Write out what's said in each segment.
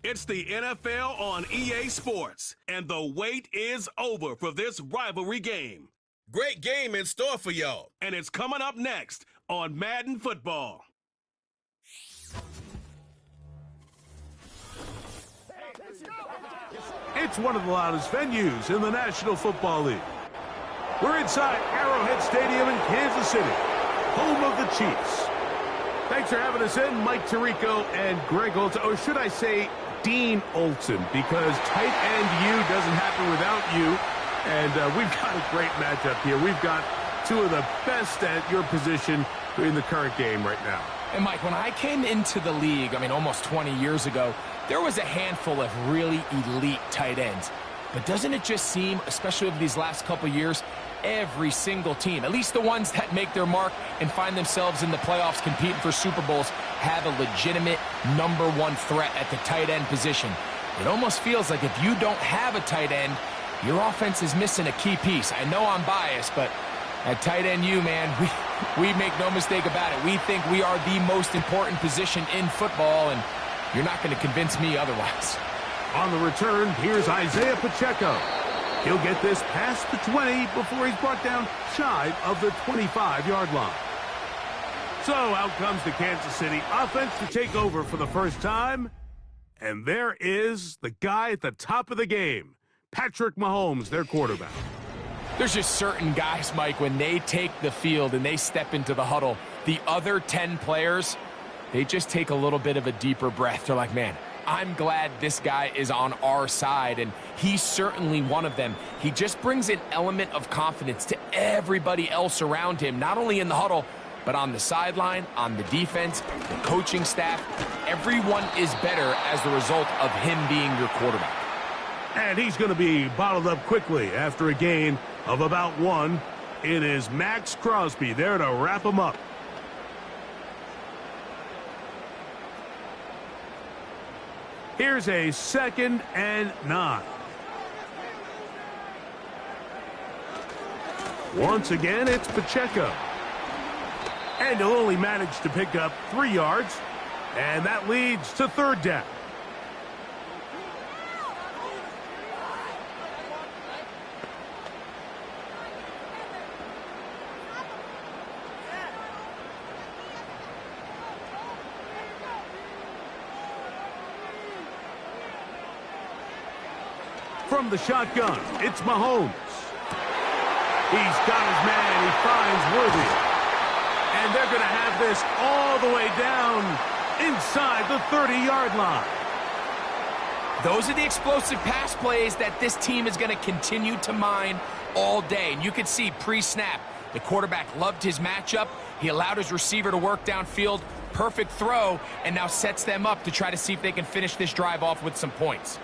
It's the NFL on EA Sports, and the wait is over for this rivalry game. Great game in store for y'all, and it's coming up next on Madden Football. It's one of the loudest venues in the National Football League. We're inside Arrowhead Stadium in Kansas City, home of the Chiefs. Thanks for having us in, Mike Tirico and Greg Olson, or should I say Dean Olson, because tight end you doesn't happen without you. And we've got a great matchup here. We've got two of the best at your position in the current game right now. And Mike, when I came into the league, almost 20 years ago, there was a handful of really elite tight ends. But doesn't it just seem, especially over these last couple years, every single team, at least the ones that make their mark and find themselves in the playoffs competing for Super Bowls, have a legitimate number one threat at the tight end position. It almost feels like if you don't have a tight end, your offense is missing a key piece. I know I'm biased, but at tight end man, we make no mistake about it. We think we are the most important position in football, and you're not going to convince me otherwise. On the return, here's Isaiah Pacheco. He'll get this past the 20 before he's brought down shy of the 25-yard line. So out comes the Kansas City offense to take over for the first time. And there is the guy at the top of the game, Patrick Mahomes, their quarterback. There's just certain guys, Mike, when they take the field and they step into the huddle, the other 10 players, they just take a little bit of a deeper breath. They're like, man, I'm glad this guy is on our side, and he's certainly one of them. He just brings an element of confidence to everybody else around him, not only in the huddle, but on the sideline, on the defense, the coaching staff. Everyone is better as the result of him being your quarterback. And he's going to be bottled up quickly after a gain of about 1. It is Max Crosby there to wrap him up. Here's a 2nd and 9. Once again, it's Pacheco. And he'll only manage to pick up 3 yards. And that leads to 3rd down. From the shotgun, it's Mahomes. He's got his man. He finds Worthy. And they're going to have this all the way down inside the 30-yard line. Those are the explosive pass plays that this team is going to continue to mine all day. And you can see pre-snap, the quarterback loved his matchup. He allowed his receiver to work downfield. Perfect throw, and now sets them up to try to see if they can finish this drive off with some points.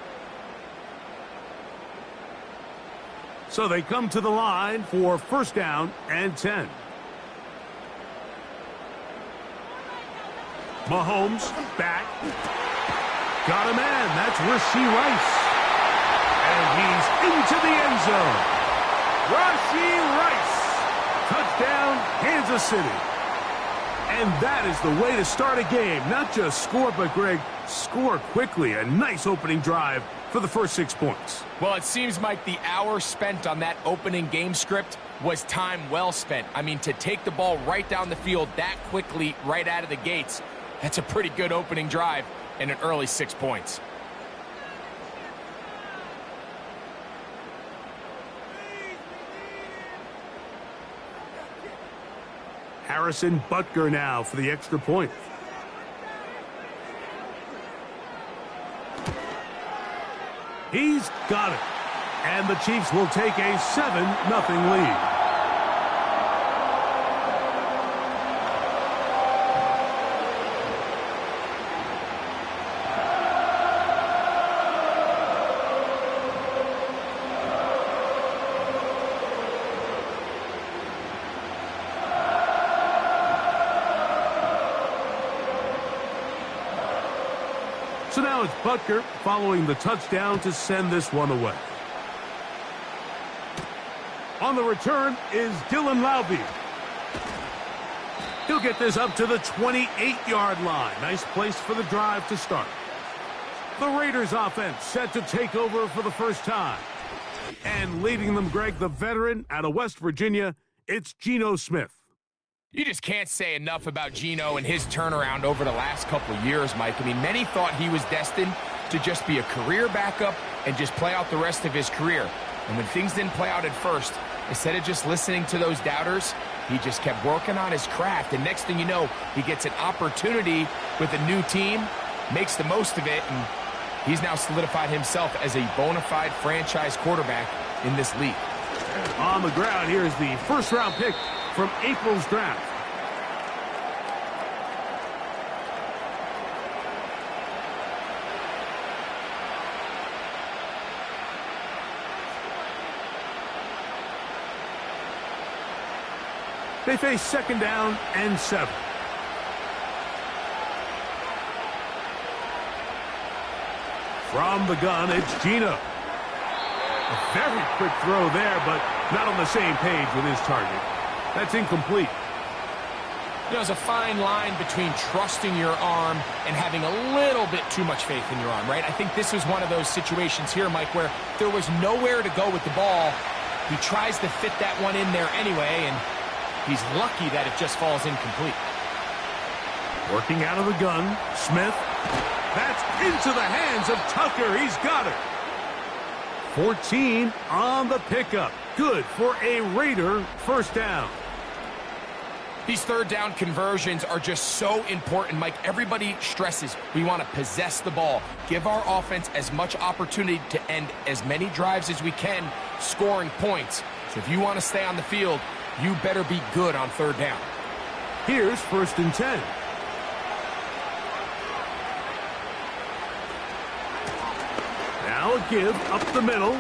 So they come to the line for 1st down and 10. Mahomes back. Got a man. That's Rashee Rice. And he's into the end zone. Rashee Rice. Touchdown, Kansas City. And that is the way to start a game. Not just score, but, Greg, score quickly. A nice opening drive for the first 6 points. Well, it seems like the hour spent on that opening game script was time well spent. To take the ball right down the field that quickly right out of the gates, that's a pretty good opening drive and an early 6 points. Harrison Butker now for the extra point. He's got it. And the Chiefs will take a 7-0 lead. So now it's Butker following the touchdown to send this one away. On the return is Dylan Laube. He'll get this up to the 28-yard line. Nice place for the drive to start. The Raiders offense set to take over for the first time. And leading them, Greg, the veteran out of West Virginia, it's Geno Smith. You just can't say enough about Geno and his turnaround over the last couple of years, Mike. I mean, many thought he was destined to just be a career backup and just play out the rest of his career. And when things didn't play out at first, instead of just listening to those doubters, he just kept working on his craft. And next thing you know, he gets an opportunity with a new team, makes the most of it, and he's now solidified himself as a bona fide franchise quarterback in this league. On the ground, here's the first-round pick from April's draft. They face second down and 7. From the gun, it's Geno. A very quick throw there, but not on the same page with his target. That's incomplete. You know, there's a fine line between trusting your arm and having a little bit too much faith in your arm, right? I think this was one of those situations here, Mike, where there was nowhere to go with the ball. He tries to fit that one in there anyway, and he's lucky that it just falls incomplete. Working out of the gun, Smith. That's into the hands of Tucker. He's got it. 14 on the pickup. Good for a Raider first down. These third down conversions are just so important, Mike. Everybody stresses we want to possess the ball, give our offense as much opportunity to end as many drives as we can, scoring points. So if you want to stay on the field, you better be good on third down. Here's 1st and 10. Now a give up the middle.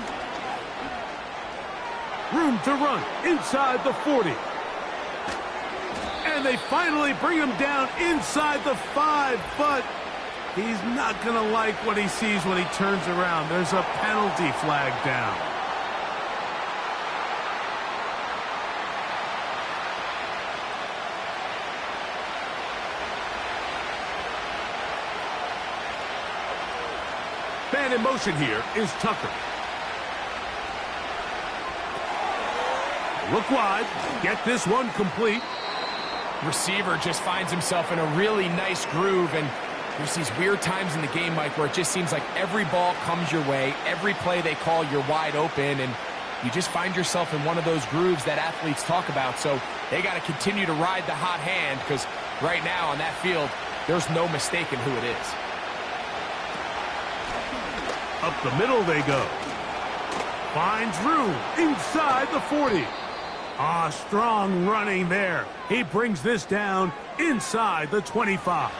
Room to run inside the 40. And they finally bring him down inside the 5, but he's not going to like what he sees when he turns around. There's a penalty flag down. Man in motion here is Tucker. Look wide. Get this one complete. Receiver just finds himself in a really nice groove, and there's these weird times in the game, Mike, where it just seems like every ball comes your way, every play they call, you're wide open, and you just find yourself in one of those grooves that athletes talk about. So they got to continue to ride the hot hand, because right now on that field, there's no mistaking who it is. Up the middle they go. Finds room inside the 40. Ah, strong running there. He brings this down inside the 25.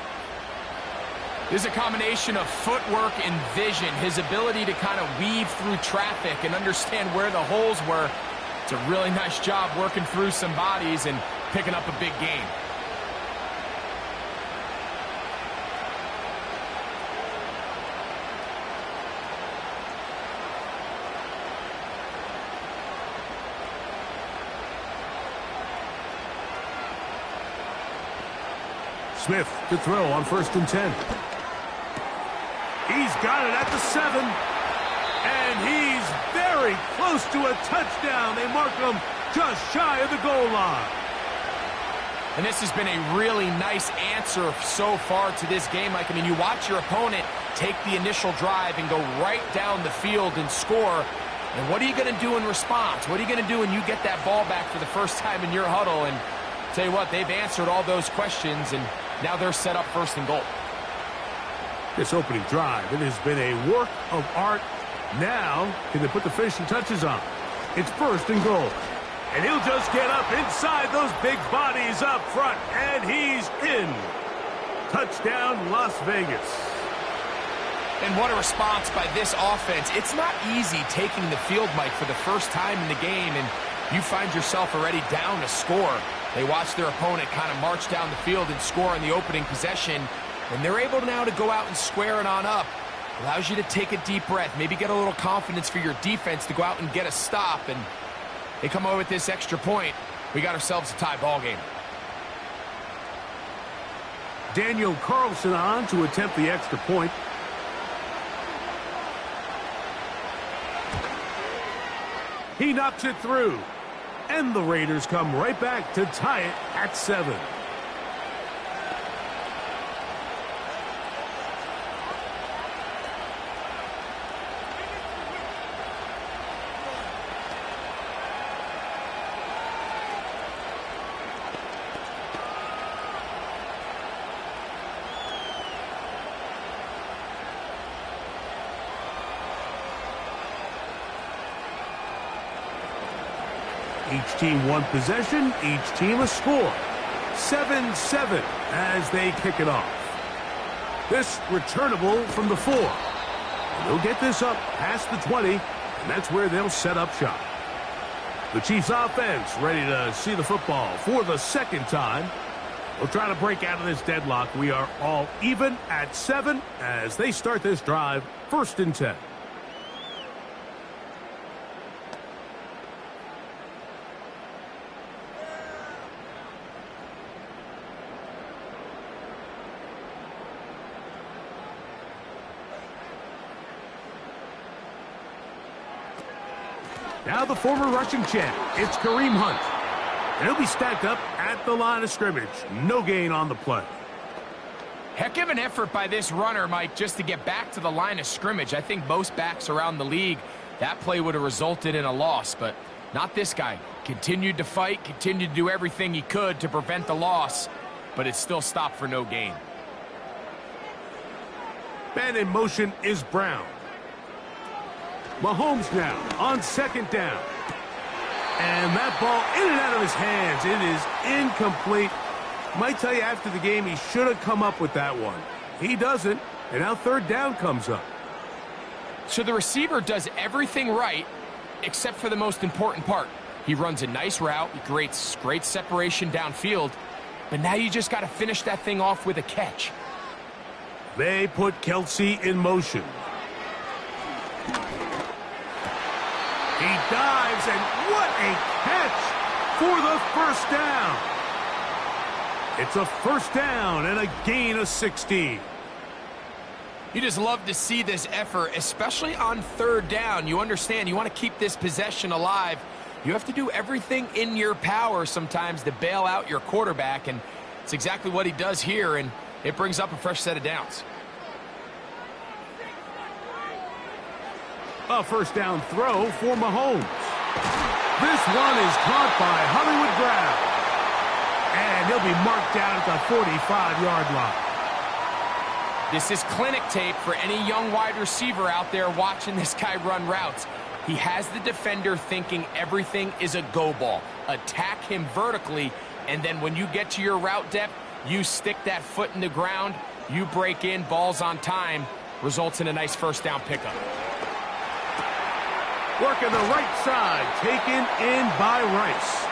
There's a combination of footwork and vision, his ability to kind of weave through traffic and understand where the holes were. It's a really nice job working through some bodies and picking up a big gain. Smith to throw on 1st and 10. He's got it at the 7. And he's very close to a touchdown. They mark him just shy of the goal line. And this has been a really nice answer so far to this game. Like, I mean, you watch your opponent take the initial drive and go right down the field and score. And what are you going to do in response? What are you going to do when you get that ball back for the first time in your huddle? And tell you what, they've answered all those questions, and now they're set up 1st and goal. This opening drive, it has been a work of art. Now, can they put the finishing touches on? It's 1st and goal. And he'll just get up inside those big bodies up front, and he's in. Touchdown, Las Vegas. And what a response by this offense. It's not easy taking the field, Mike, for the first time in the game, and you find yourself already down a score. They watch their opponent kind of march down the field and score in the opening possession, and they're able now to go out and square it on up. Allows you to take a deep breath, maybe get a little confidence for your defense to go out and get a stop, and they come away with this extra point. We got ourselves a tie ball game. Daniel Carlson on to attempt the extra point. He knocks it through. And the Raiders come right back to tie it at 7. Each team one possession, each team a score. 7-7 as they kick it off. This returnable from the 4. And they'll get this up past the 20, and that's where they'll set up shop. The Chiefs offense ready to see the football for the second time. We'll try to break out of this deadlock. We are all even at 7 as they start this drive, 1st and 10. Now the former rushing champ, it's Kareem Hunt. And he'll be stacked up at the line of scrimmage. No gain on the play. Heck of an effort by this runner, Mike, just to get back to the line of scrimmage. I think most backs around the league, that play would have resulted in a loss, but not this guy. Continued to fight, continued to do everything he could to prevent the loss, but it still stopped for no gain. Man in motion is Brown. Mahomes now on 2nd down. And that ball in and out of his hands. It is incomplete. Might tell you after the game he should have come up with that one. He doesn't, and now 3rd down comes up. So the receiver does everything right except for the most important part. He runs a nice route, he creates great separation downfield, but now you just got to finish that thing off with a catch. They put Kelsey in motion. He dives, and what a catch for the 1st down. It's a 1st down and a gain of 16. You just love to see this effort, especially on 3rd down. You understand, you want to keep this possession alive. You have to do everything in your power sometimes to bail out your quarterback, and it's exactly what he does here, and it brings up a fresh set of downs. A 1st down throw for Mahomes. This one is caught by Hollywood Brown. And he'll be marked down at the 45-yard line. This is clinic tape for any young wide receiver out there watching this guy run routes. He has the defender thinking everything is a go ball. Attack him vertically, and then when you get to your route depth, you stick that foot in the ground, you break in, balls on time, results in a nice 1st down pickup. Working the right side, taken in by Rice.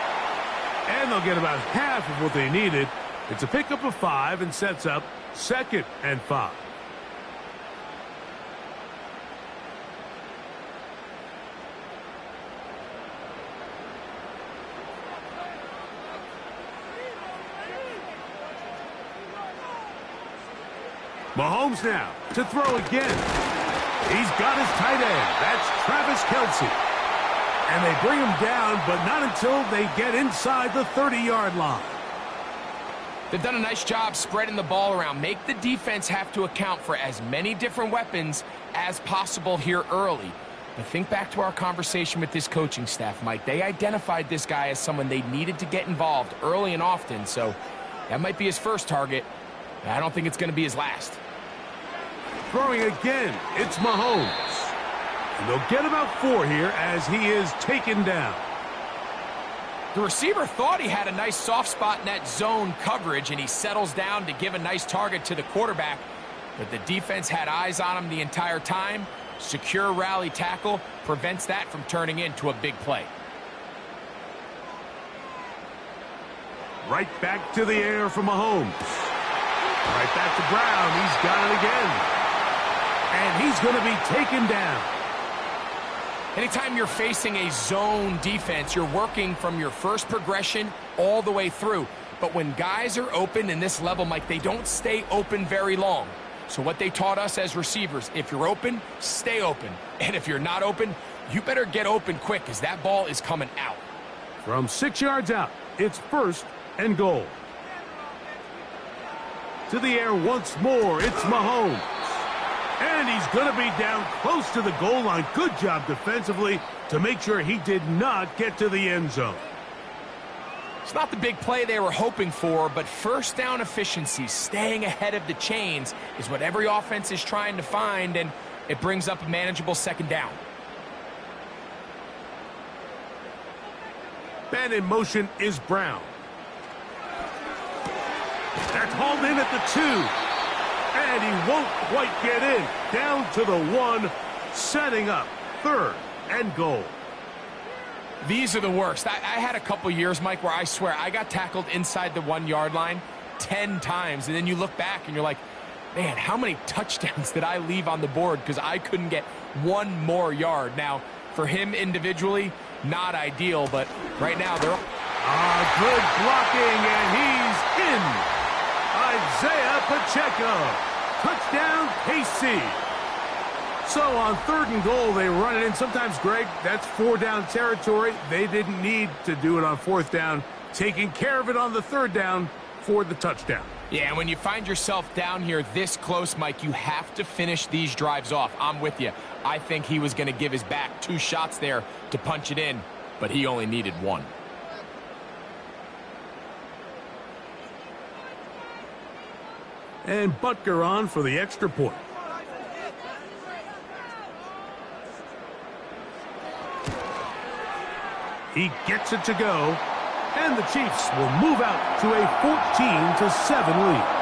And they'll get about half of what they needed. It's a pickup of 5 and sets up 2nd and 5. Mahomes now to throw again. He's got his tight end. That's Travis Kelsey. And they bring him down, but not until they get inside the 30-yard line. They've done a nice job spreading the ball around. Make the defense have to account for as many different weapons as possible here early. But think back to our conversation with this coaching staff, Mike. They identified this guy as someone they needed to get involved early and often, so that might be his first target. I don't think it's going to be his last. Throwing again, it's Mahomes. And they'll get about 4 here as he is taken down. The receiver thought he had a nice soft spot in that zone coverage, and he settles down to give a nice target to the quarterback. But the defense had eyes on him the entire time. Secure rally tackle prevents that from turning into a big play. Right back to the air for Mahomes. Right back to Brown. He's got it again. And he's going to be taken down. Anytime you're facing a zone defense, you're working from your first progression all the way through. But when guys are open in this level, Mike, they don't stay open very long. So what they taught us as receivers, if you're open, stay open. And if you're not open, You better get open quick because that ball is coming out. From 6 yards out, it's 1st and goal. To the air once more, it's Mahomes. And he's going to be down close to the goal line. Good job defensively to make sure he did not get to the end zone. It's not the big play they were hoping for, but first down efficiency, staying ahead of the chains, is what every offense is trying to find, and it brings up a manageable 2nd down. Man in motion is Brown. That's hauled in at the 2. And he won't quite get in. Down to the 1, setting up 3rd and goal. These are the worst. I had a couple years, Mike, where I swear I got tackled inside the 1-yard line 10 times. And then you look back and you're like, man, how many touchdowns did I leave on the board because I couldn't get 1 more yard? Now, for him individually, not ideal, but right now they're... Good blocking, and he's in. Isaiah Pacheco. Touchdown, KC. So on 3rd and goal, they run it in. Sometimes, Greg, that's 4-down territory. They didn't need to do it on 4th down. Taking care of it on the 3rd down for the touchdown. Yeah, and when you find yourself down here this close, Mike, you have to finish these drives off. I'm with you. I think he was going to give his back 2 shots there to punch it in, but he only needed 1. And Butker on for the extra point. He gets it to go, and the Chiefs will move out to a 14-7 lead.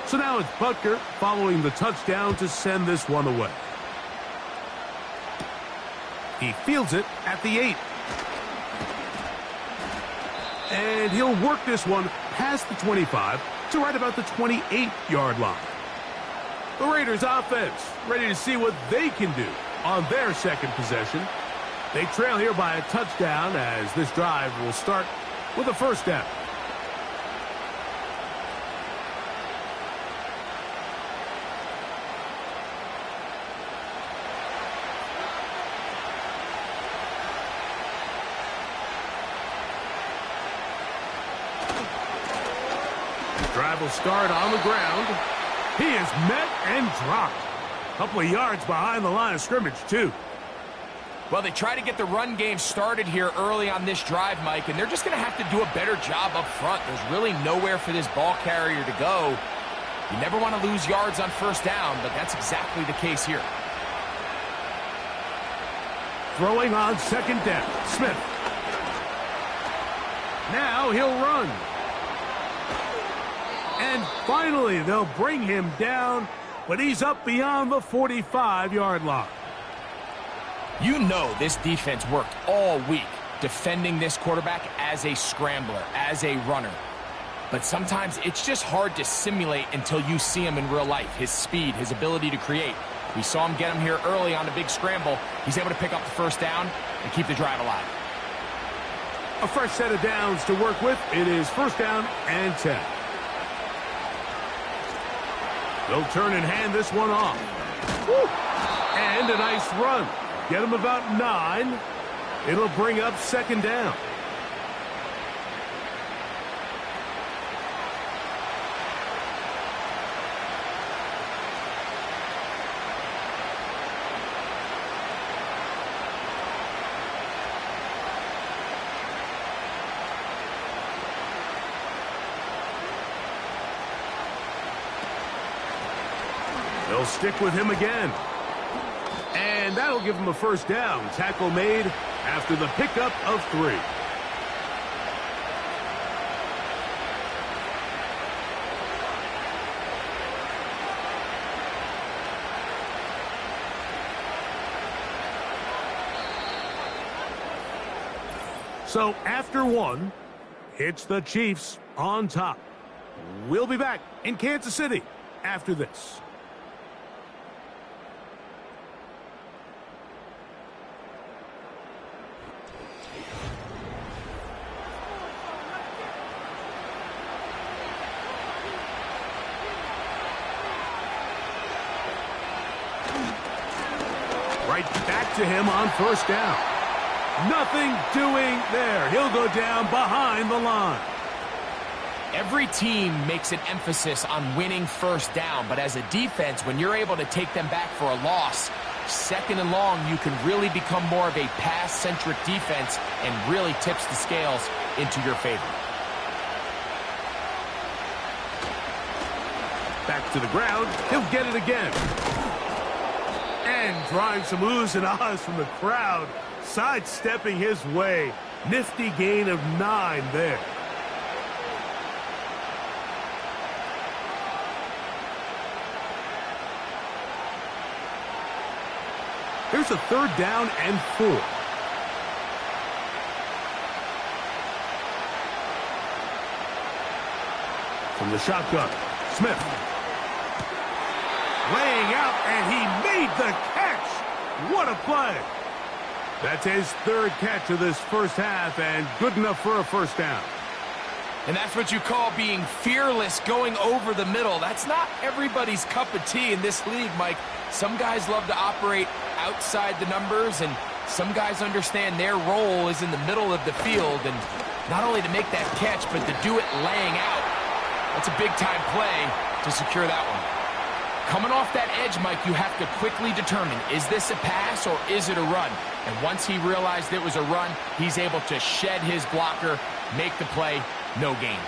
So now it's Butker following the touchdown to send this one away. He fields it at the 8. And he'll work this one past the 25 to right about the 28-yard line. The Raiders offense ready to see what they can do on their 2nd possession. They trail here by a touchdown as this drive will start with a 1st down. Drive will start on the ground. He is met and dropped. A couple of yards behind the line of scrimmage, too. Well, they try to get the run game started here early on this drive, Mike, and they're just going to have to do a better job up front. There's really nowhere for this ball carrier to go. You never want to lose yards on 1st down, but that's exactly the case here. Throwing on 2nd down, Smith. Now he'll run. And finally, they'll bring him down, but he's up beyond the 45-yard line. You know this defense worked all week defending this quarterback as a scrambler, as a runner. But sometimes it's just hard to simulate until you see him in real life. His speed, his ability to create. We saw him get him here early on a big scramble. He's able to pick up the 1st down and keep the drive alive. A fresh set of downs to work with. It is 1st down and 10. They'll turn and hand this one off. Woo! And a nice run. Get him about 9. It'll bring up 2nd down. They'll stick with him again. And that'll give him a 1st down. Tackle made after the pickup of 3. So after one, it's the Chiefs on top. We'll be back in Kansas City after this. Right back to him on first down. Nothing doing there. He'll go down behind the line. Every team makes an emphasis on winning first down, but as a defense, when you're able to take them back for a loss, second and long, you can really become more of a pass-centric defense and really tips the scales into your favor. Back to the ground. He'll get it again. And drawing some oohs and ahs from the crowd, sidestepping his way. Nifty gain of 9 there. Here's a 3rd down and 4. From the shotgun, Smith. Laying out, and he made the catch. What a play. That's his 3rd catch of this first half, and good enough for a first down. And that's what you call being fearless, going over the middle. That's not everybody's cup of tea in this league, Mike. Some guys love to operate outside the numbers, and some guys understand their role is in the middle of the field, and not only to make that catch, but to do it laying out. That's a big-time play to secure that one. Coming off that edge, Mike, you have to quickly determine, is this a pass or is it a run? And once he realized it was a run, he's able to shed his blocker, make the play, no gain.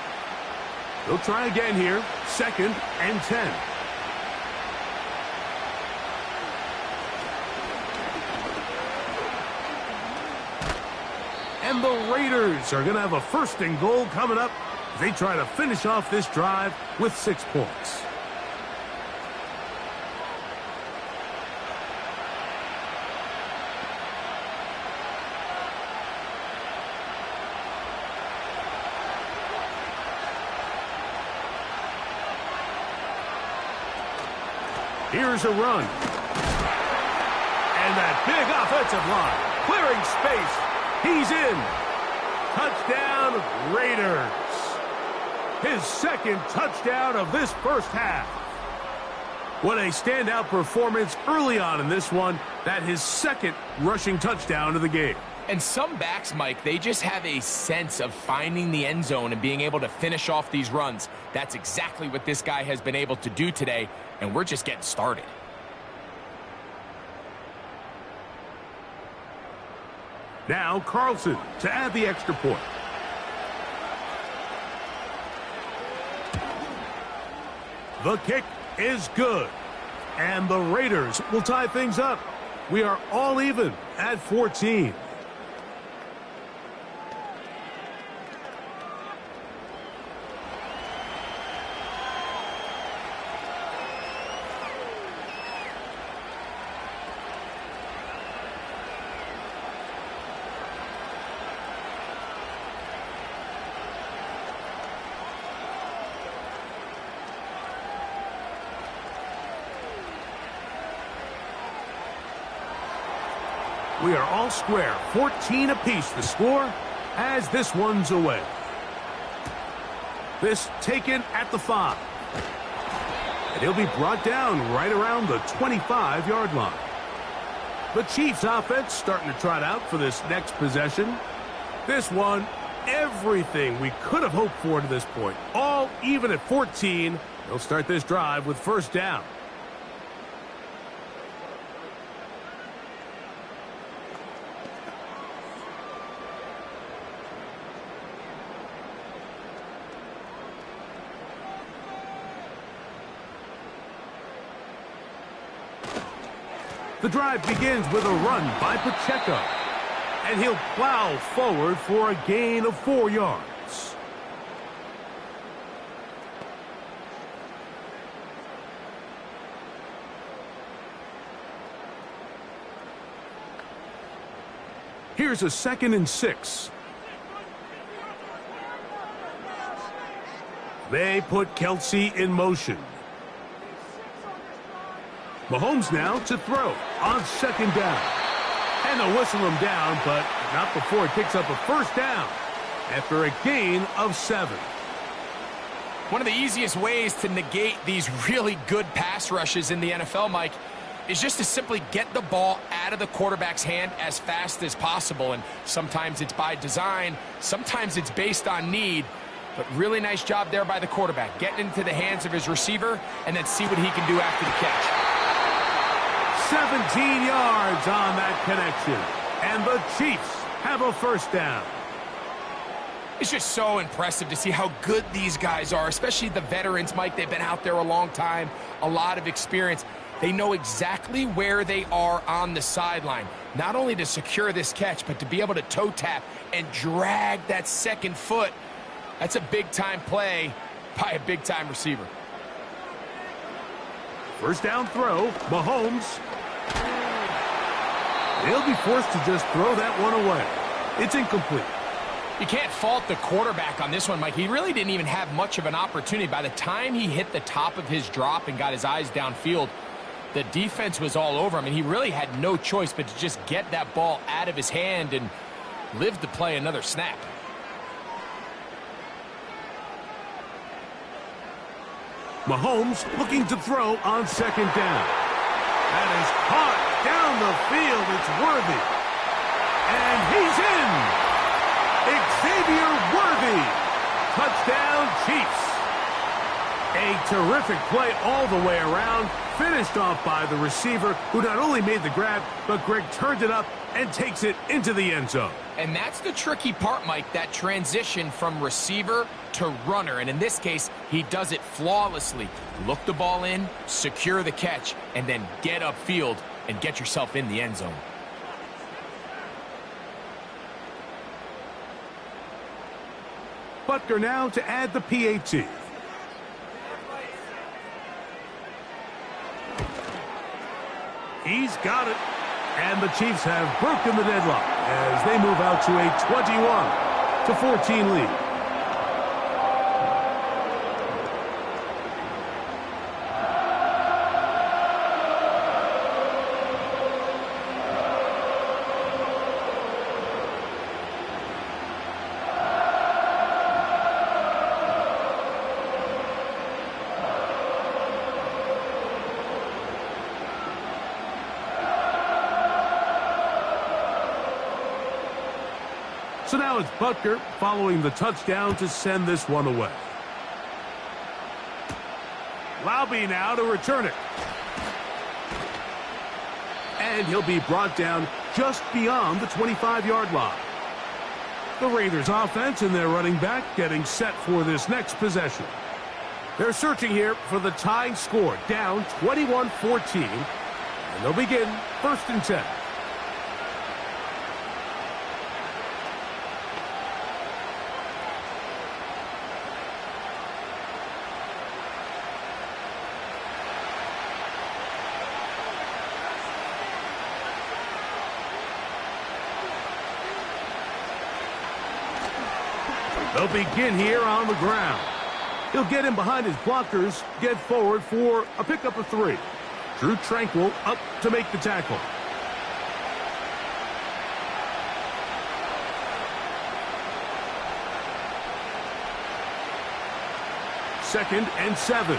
He'll try again here, 2nd and 10. And the Raiders are going to have a 1st and goal coming up. They try to finish off this drive with 6 points. Here's a run. And that big offensive line. Clearing space. He's in. Touchdown, Raiders. His 2nd touchdown of this first half. What a standout performance early on in this one. That his 2nd rushing touchdown of the game. And some backs, Mike, they just have a sense of finding the end zone and being able to finish off these runs. That's exactly what this guy has been able to do today, and we're just getting started. Now Carlson to add the extra point. The kick is good. And the Raiders will tie things up. We are all even at 14. We are all square, 14 apiece the score as this one's away. This taken at the 5. And he'll be brought down right around the 25-yard line. The Chiefs offense starting to trot out for this next possession. This one, everything we could have hoped for to this point. All even at 14. They'll start this drive with 1st down. The drive begins with a run by Pacheco. And he'll plow forward for a gain of 4 yards. Here's a 2nd and 6. They put Kelsey in motion. Mahomes now to throw on second down. And they'll whistle him down, but not before he picks up a first down after a gain of 7. One of the easiest ways to negate these really good pass rushes in the NFL, Mike, is just to simply get the ball out of the quarterback's hand as fast as possible. And sometimes it's by design, sometimes it's based on need. But really nice job there by the quarterback, getting into the hands of his receiver and then see what he can do after the catch. 17 yards on that connection. And the Chiefs have a first down. It's just so impressive to see how good these guys are, especially the veterans, Mike. They've been out there a long time, a lot of experience. They know exactly where they are on the sideline, not only to secure this catch, but to be able to toe tap and drag that second foot. That's a big-time play by a big-time receiver. First down throw, Mahomes. He'll be forced to just throw that one away. It's incomplete. You can't fault the quarterback on this one, Mike. He really didn't even have much of an opportunity. By the time he hit the top of his drop and got his eyes downfield, the defense was all over him, and he really had no choice but to just get that ball out of his hand and live to play another snap. Mahomes looking to throw on second down. That is caught down the field. It's Worthy. And he's in. Xavier Worthy. Touchdown, Chiefs. A terrific play all the way around. Finished off by the receiver, who not only made the grab, but Greg turned it up and takes it into the end zone. And that's the tricky part, Mike, that transition from receiver to runner. And in this case, he does it flawlessly. Look the ball in, secure the catch, and then get upfield and get yourself in the end zone. Butker now to add the PAT. He's got it. And the Chiefs have broken the deadlock as they move out to a 21-14 lead. So now it's Butker following the touchdown to send this one away. Laube now to return it. And he'll be brought down just beyond the 25-yard line. The Raiders offense and their running back getting set for this next possession. They're searching here for the tying score, down 21-14. And they'll begin 1st and 10. They'll begin here on the ground. He'll get in behind his blockers, get forward for a pickup of 3. Drew Tranquil up to make the tackle. Second and 7.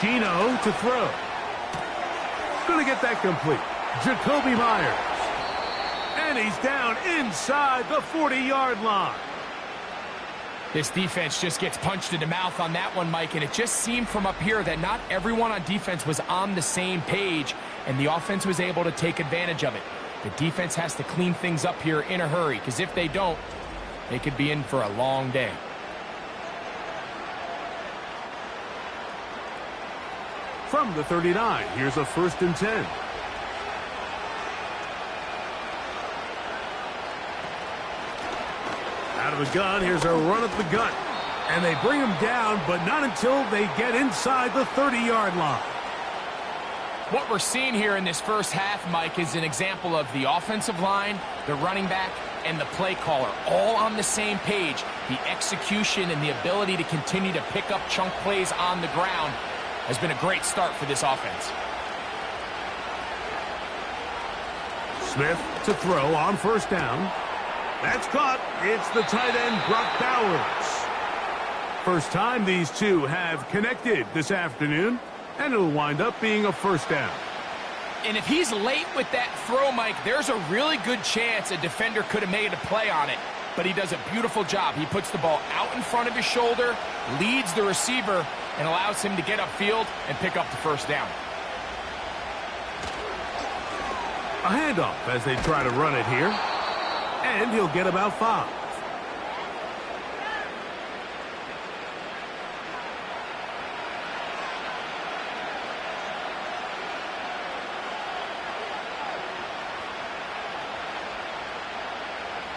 Gino to throw. Going to get that complete. Jacoby Myers. And he's down inside the 40-yard line. This defense just gets punched in the mouth on that one, Mike, and it just seemed from up here that not everyone on defense was on the same page, and the offense was able to take advantage of it. The defense has to clean things up here in a hurry, because if they don't, they could be in for a long day. From the 39, here's a 1st and 10. Out of the gun, here's a run at the gut. And they bring him down, but not until they get inside the 30-yard line. What we're seeing here in this first half, Mike, is an example of the offensive line, the running back, and the play caller all on the same page. The execution and the ability to continue to pick up chunk plays on the ground has been a great start for this offense. Smith to throw on first down. That's caught. It's the tight end, Brock Bowers. First time these two have connected this afternoon, and it'll wind up being a first down. And if he's late with that throw, Mike, there's a really good chance a defender could have made a play on it. But he does a beautiful job. He puts the ball out in front of his shoulder, leads the receiver, and allows him to get upfield and pick up the first down. A handoff as they try to run it here. And he'll get about 5.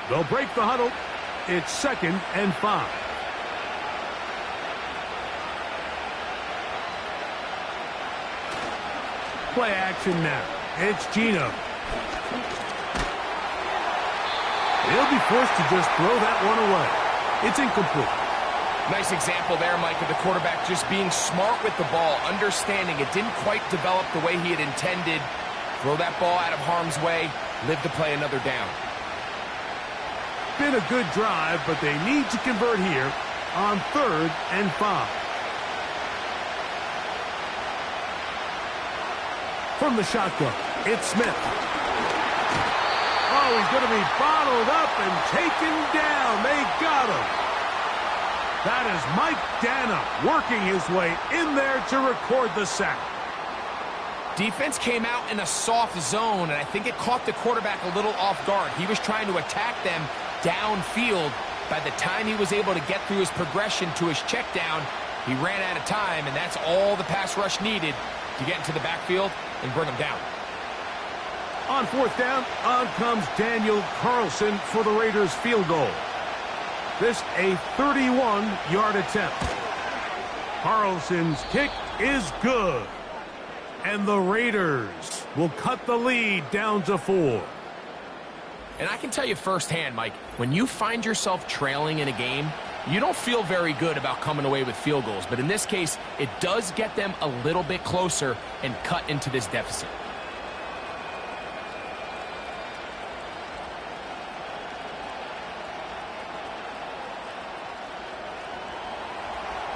They'll break the huddle. It's 2nd and 5. Play action now. It's Geno. He'll be forced to just throw that one away. It's incomplete. Nice example there, Mike, of the quarterback just being smart with the ball, understanding it didn't quite develop the way he had intended. Throw that ball out of harm's way, live to play another down. Been a good drive, but they need to convert here on 3rd and 5. From the shotgun, it's Smith. Oh, he's going to be bottled up and taken down. They got him. That is Mike Dana working his way in there to record the sack. Defense came out in a soft zone, and I think it caught the quarterback a little off guard. He was trying to attack them downfield. By the time he was able to get through his progression to his check down, he ran out of time, and that's all the pass rush needed to get into the backfield and bring him down. On 4th down, on comes Daniel Carlson for the Raiders field goal. This a 31-yard attempt. Carlson's kick is good. And the Raiders will cut the lead down to 4. And I can tell you firsthand, Mike, when you find yourself trailing in a game, you don't feel very good about coming away with field goals. But in this case, it does get them a little bit closer and cut into this deficit.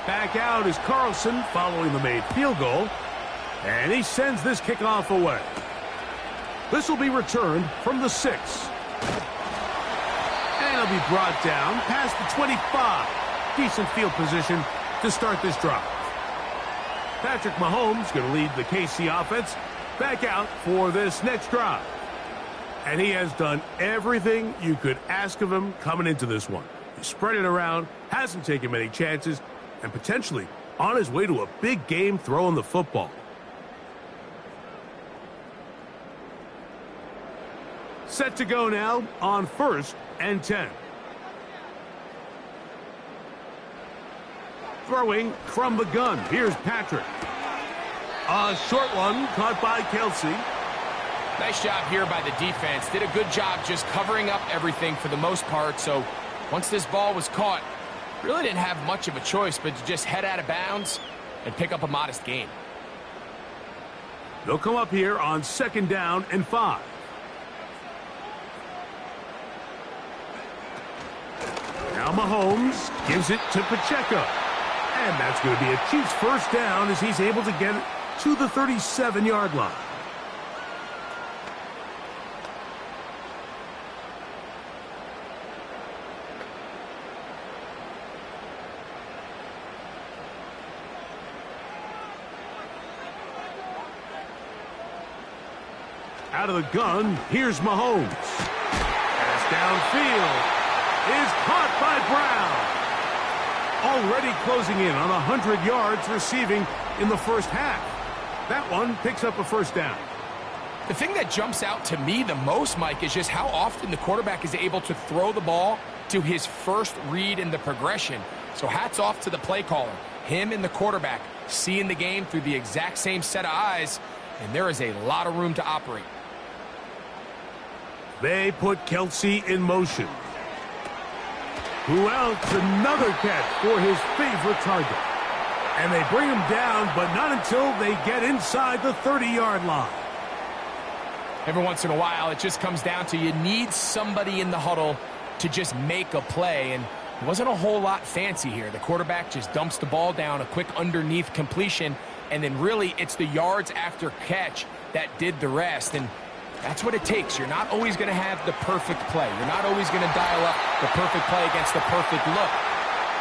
Back out is Carlson following the made field goal. And he sends this kickoff away. This will be returned from the 6. And he'll be brought down past the 25. Decent field position to start this drive. Patrick Mahomes going to lead the KC offense back out for this next drive. And he has done everything you could ask of him coming into this one. He spread it around, hasn't taken many chances, and potentially on his way to a big game throwing the football. Set to go now on 1st and 10. Throwing from the gun. Here's Patrick. A short one caught by Kelsey. Nice job here by the defense. Did a good job just covering up everything for the most part. So once this ball was caught, really didn't have much of a choice but to just head out of bounds and pick up a modest gain. They'll come up here on 2nd down and 5. Now Mahomes gives it to Pacheco. And that's going to be a Chiefs first down as he's able to get it to the 37-yard line. Out of the gun, here's Mahomes. Pass downfield is caught by Brown. Already closing in on 100 yards receiving in the first half. That one picks up a first down. The thing that jumps out to me the most, Mike, is just how often the quarterback is able to throw the ball to his first read in the progression. So hats off to the play caller. Him and the quarterback seeing the game through the exact same set of eyes, and there is a lot of room to operate. They put Kelsey in motion. Who else? Another catch for his favorite target. And they bring him down, but not until they get inside the 30-yard line. Every once in a while, it just comes down to you need somebody in the huddle to just make a play, and it wasn't a whole lot fancy here. The quarterback just dumps the ball down, a quick underneath completion, and then really it's the yards after catch that did the rest, and that's what it takes. You're not always going to have the perfect play. You're not always going to dial up the perfect play against the perfect look.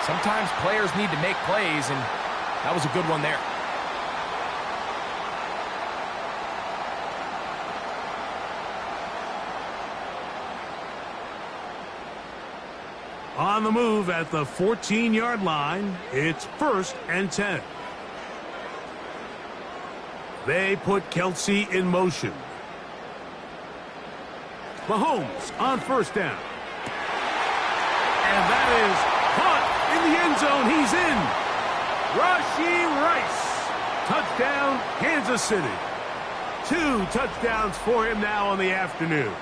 Sometimes players need to make plays, and that was a good one there. On the move at the 14-yard line, it's 1st and 10. They put Kelsey in motion. Mahomes on 1st down. And that is caught in the end zone. He's in. Rashee Rice. Touchdown, Kansas City. 2 touchdowns for him now on the afternoon.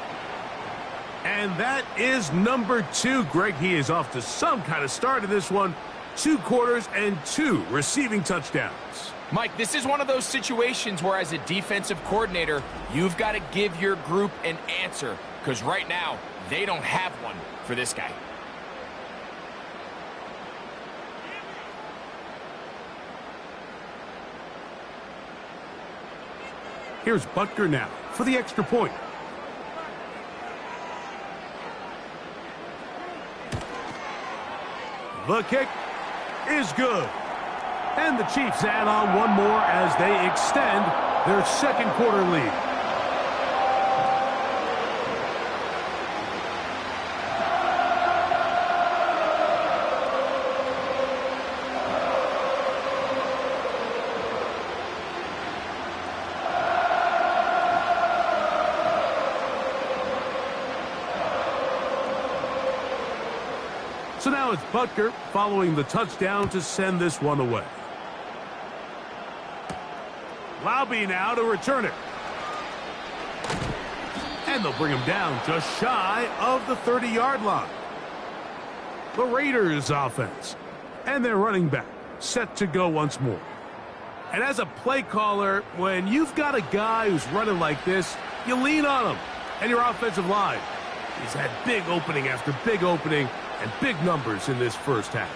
And that is number 2. Greg, he is off to some kind of start in this one. 2 quarters and 2 receiving touchdowns. Mike, this is one of those situations where as a defensive coordinator, you've got to give your group an answer, because right now, they don't have one for this guy. Here's Butker now for the extra point. The kick is good. And the Chiefs add on one more as they extend their 2nd quarter lead. So now it's Butker following the touchdown to send this one away. Laube now to return it. And they'll bring him down just shy of the 30-yard line. The Raiders offense and their running back set to go once more. And as a play caller, when you've got a guy who's running like this, you lean on him and your offensive line. He's had big opening after big opening and big numbers in this first half.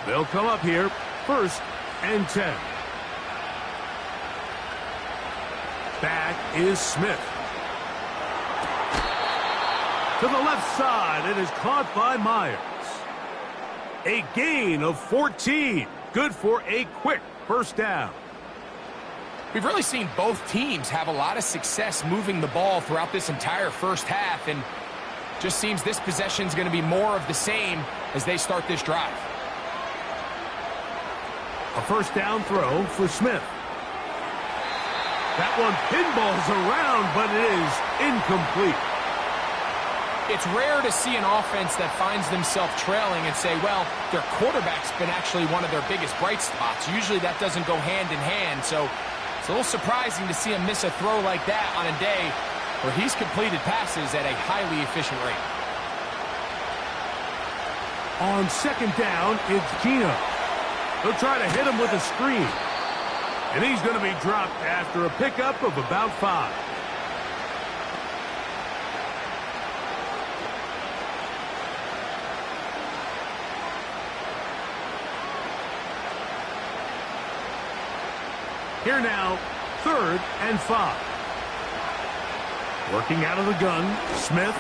They'll come up here, 1st and 10. Back is Smith. To the left side, it is caught by Myers. A gain of 14. Good for a quick 1st down. We've really seen both teams have a lot of success moving the ball throughout this entire first half, and just seems this possession is going to be more of the same as they start this drive. A 1st down throw for Smith. That one pinballs around, but it is incomplete. It's rare to see an offense that finds themselves trailing and say, well, their quarterback's been actually one of their biggest bright spots. Usually that doesn't go hand in hand, so it's a little surprising to see him miss a throw like that on a day where he's completed passes at a highly efficient rate. On 2nd down, it's Geno. They'll try to hit him with a screen. And he's going to be dropped after a pickup of about 5. Here now, 3rd and 5. Working out of the gun, Smith.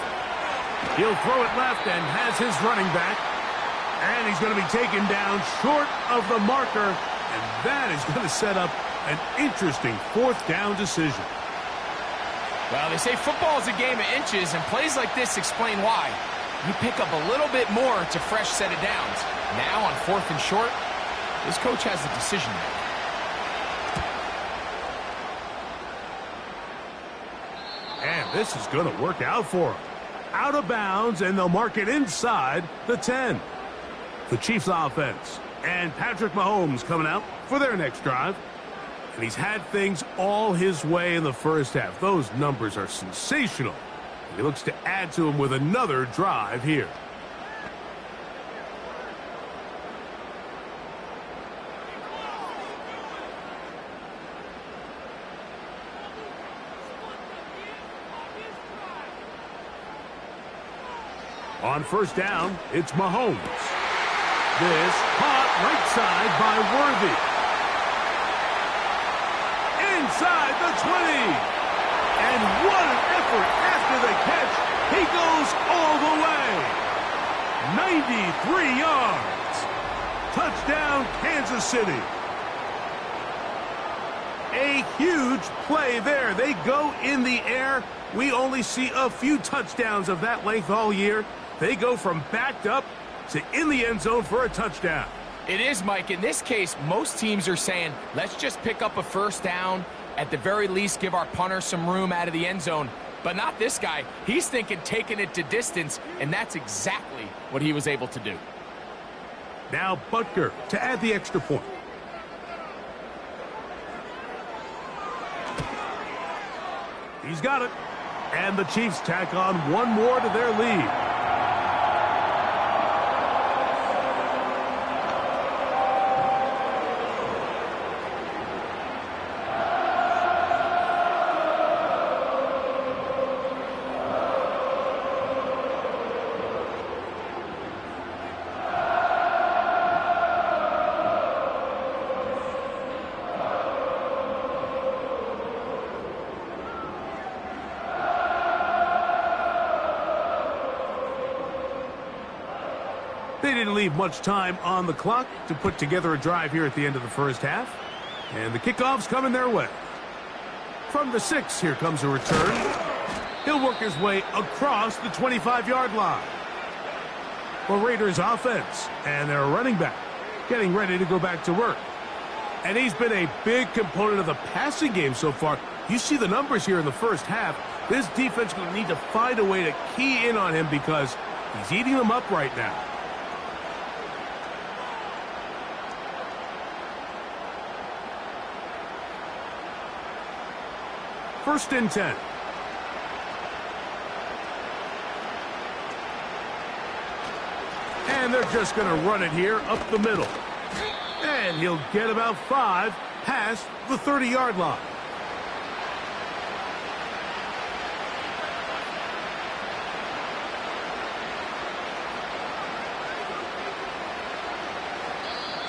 He'll throw it left and has his running back. And he's going to be taken down short of the marker. And that is going to set up an interesting 4th down decision. Well, they say football is a game of inches, and plays like this explain why. You pick up a little bit more to fresh set of downs. Now on 4th and short, this coach has a decision to make. And this is going to work out for him. Out of bounds, and they'll mark it inside the 10. The Chiefs offense and Patrick Mahomes coming out for their next drive. And he's had things all his way in the first half. Those numbers are sensational. He looks to add to them with another drive here. On first down, it's Mahomes. This caught right side by Worthy. Inside the 20. And what an effort after the catch. He goes all the way. 93 yards. Touchdown, Kansas City. A huge play there. They go in the air. We only see a few touchdowns of that length all year. They go from backed up to in the end zone for a touchdown. It is, Mike. In this case, most teams are saying, let's just pick up a first down. At the very least, give our punter some room out of the end zone. But not this guy. He's thinking taking it to distance, and that's exactly what he was able to do. Now Butker to add the extra point. He's got it. And the Chiefs tack on one more to their lead. They didn't leave much time on the clock to put together a drive here at the end of the first half. And the kickoff's coming their way. From the 6, here comes a return. He'll work his way across the 25-yard line. The Raiders offense and their running back getting ready to go back to work. And he's been a big component of the passing game so far. You see the numbers here in the first half. This defense will need to find a way to key in on him because he's eating them up right now. First and 10. And they're just going to run it here up the middle. And he'll get about 5 past the 30-yard line.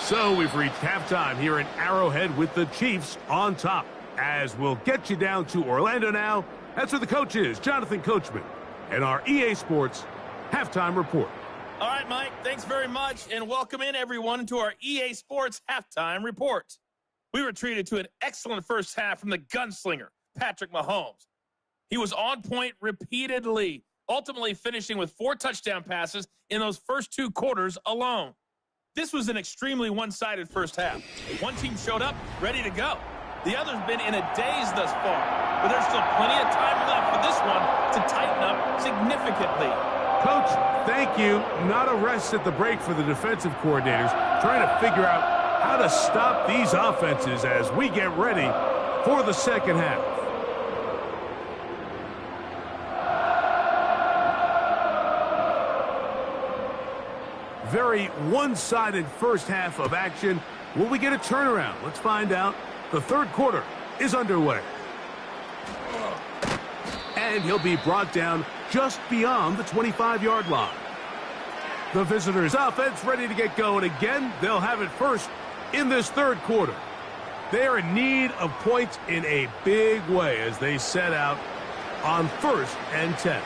So we've reached halftime here in Arrowhead with the Chiefs on top. As we'll get you down to Orlando now. That's where the coach is, Jonathan Coachman, and our EA Sports Halftime Report. All right, Mike, thanks very much, and welcome in, everyone, to our EA Sports Halftime Report. We were treated to an excellent first half from the gunslinger, Patrick Mahomes. He was on point repeatedly, ultimately finishing with 4 touchdown passes in those first 2 quarters alone. This was an extremely one-sided first half. One team showed up, ready to go. The other's been in a daze thus far, but there's still plenty of time left for this one to tighten up significantly. Coach, thank you. Not a rest at the break for the defensive coordinators, trying to figure out how to stop these offenses as we get ready for the second half. Very one-sided first half of action. Will we get a turnaround? Let's find out. The third quarter is underway. And he'll be brought down just beyond the 25-yard line. The visitors' offense ready to get going again. They'll have it first in this third quarter. They are in need of points in a big way as they set out on 1st and 10.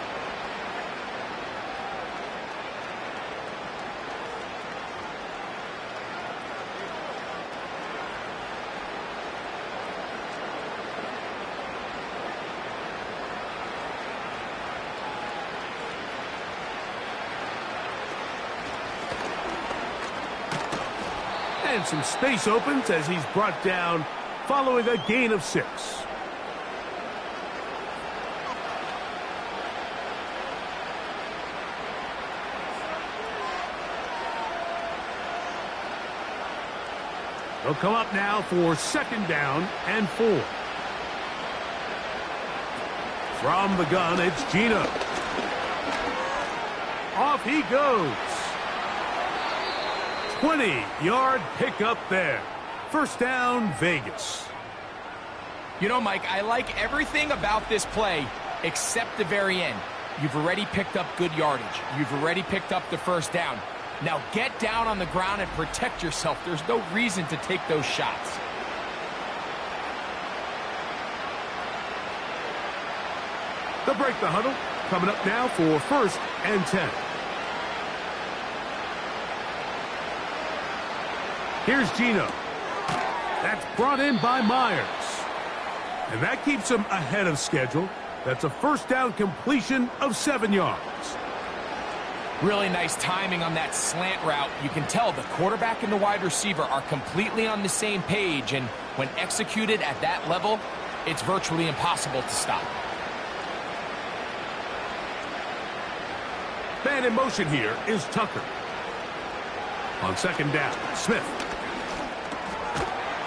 And some space opens as he's brought down following a gain of 6. They'll come up now for 2nd down and 4. From the gun, it's Gino. Off he goes. 20-yard pickup there. 1st down, Vegas. You know, Mike, I like everything about this play except the very end. You've already picked up good yardage. You've already picked up the 1st down. Now get down on the ground and protect yourself. There's no reason to take those shots. They'll break the huddle. Coming up now for 1st and 10. Here's Gino. That's brought in by Myers. And that keeps him ahead of schedule. That's a 1st down completion of 7 yards. Really nice timing on that slant route. You can tell the quarterback and the wide receiver are completely on the same page, and when executed at that level, it's virtually impossible to stop. Man in motion here is Tucker. On 2nd down, Smith.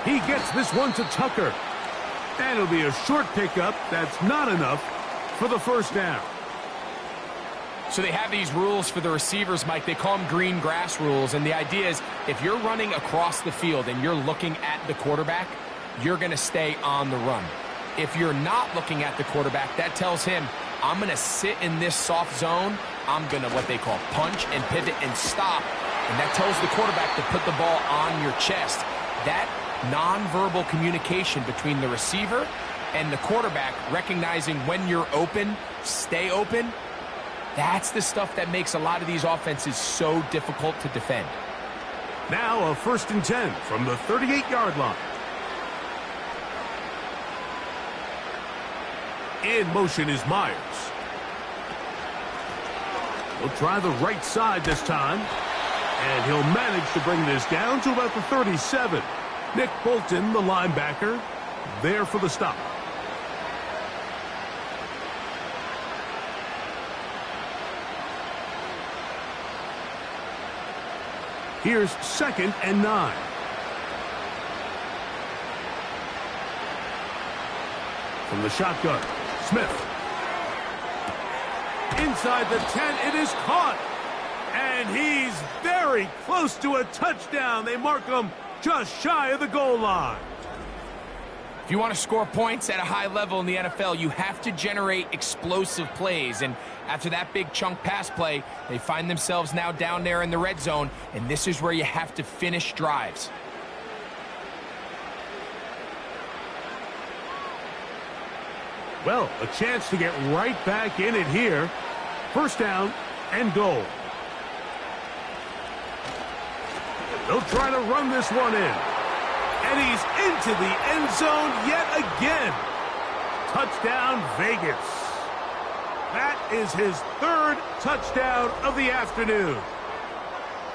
He gets this one to Tucker. And it'll be a short pickup. That's not enough for the 1st down. So they have these rules for the receivers, Mike. They call them green grass rules. And the idea is if you're running across the field and you're looking at the quarterback, you're going to stay on the run. If you're not looking at the quarterback, that tells him, I'm going to sit in this soft zone. I'm going to what they call punch and pivot and stop. And that tells the quarterback to put the ball on your chest. That nonverbal communication between the receiver and the quarterback, recognizing when you're open, stay open, that's the stuff that makes a lot of these offenses so difficult to defend. Now a 1st and 10 from the 38-yard line. In motion is Myers. He'll try the right side this time. And he'll manage to bring this down to about the 37. Nick Bolton, the linebacker, there for the stop. Here's 2nd and 9. From the shotgun, Smith. Inside the 10, it is caught. And he's very close to a touchdown. They mark him just shy of the goal line. If you want to score points at a high level in the NFL, you have to generate explosive plays. And after that big chunk pass play, they find themselves now down there in the red zone, and this is where you have to finish drives. Well, a chance to get right back in it here. 1st down and goal. They'll try to run this one in. And he's into the end zone yet again. Touchdown, Vegas. That is his 3rd touchdown of the afternoon.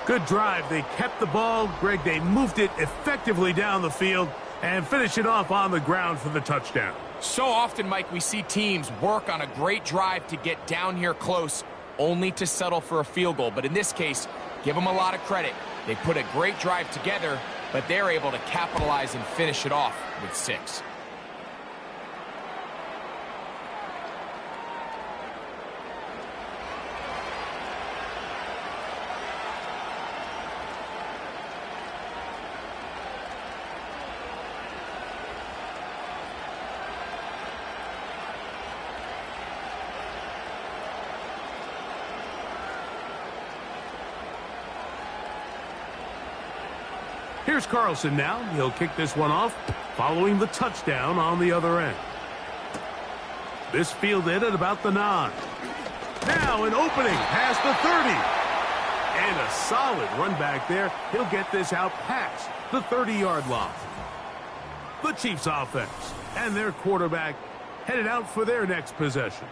Good drive. They kept the ball. Greg, they moved it effectively down the field and finish it off on the ground for the touchdown. So often, Mike, we see teams work on a great drive to get down here close, only to settle for a field goal. But in this case, give them a lot of credit. They put a great drive together, but they're able to capitalize and finish it off with 6. Here's Carlson now. He'll kick this one off following the touchdown on the other end. This fielded at about the 9. Now an opening past the 30. And a solid run back there. He'll get this out past the 30-yard line. The Chiefs offense and their quarterback headed out for their next possession.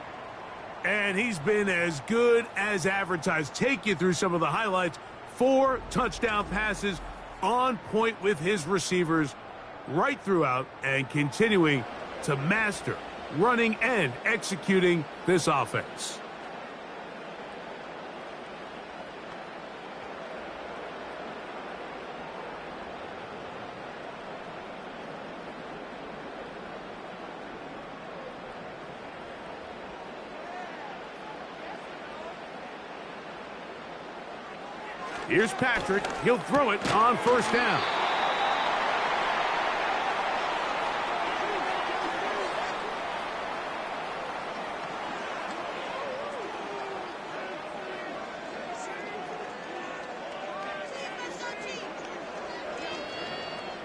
And he's been as good as advertised. Take you through some of the highlights. 4 touchdown passes on point with his receivers right throughout and continuing to master running and executing this offense. Here's Patrick. He'll throw it on first down.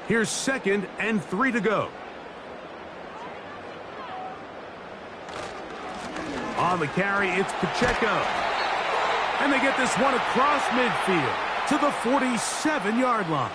Here's 2nd and 3 to go. On the carry, it's Pacheco. And they get this one across midfield to the 47-yard line.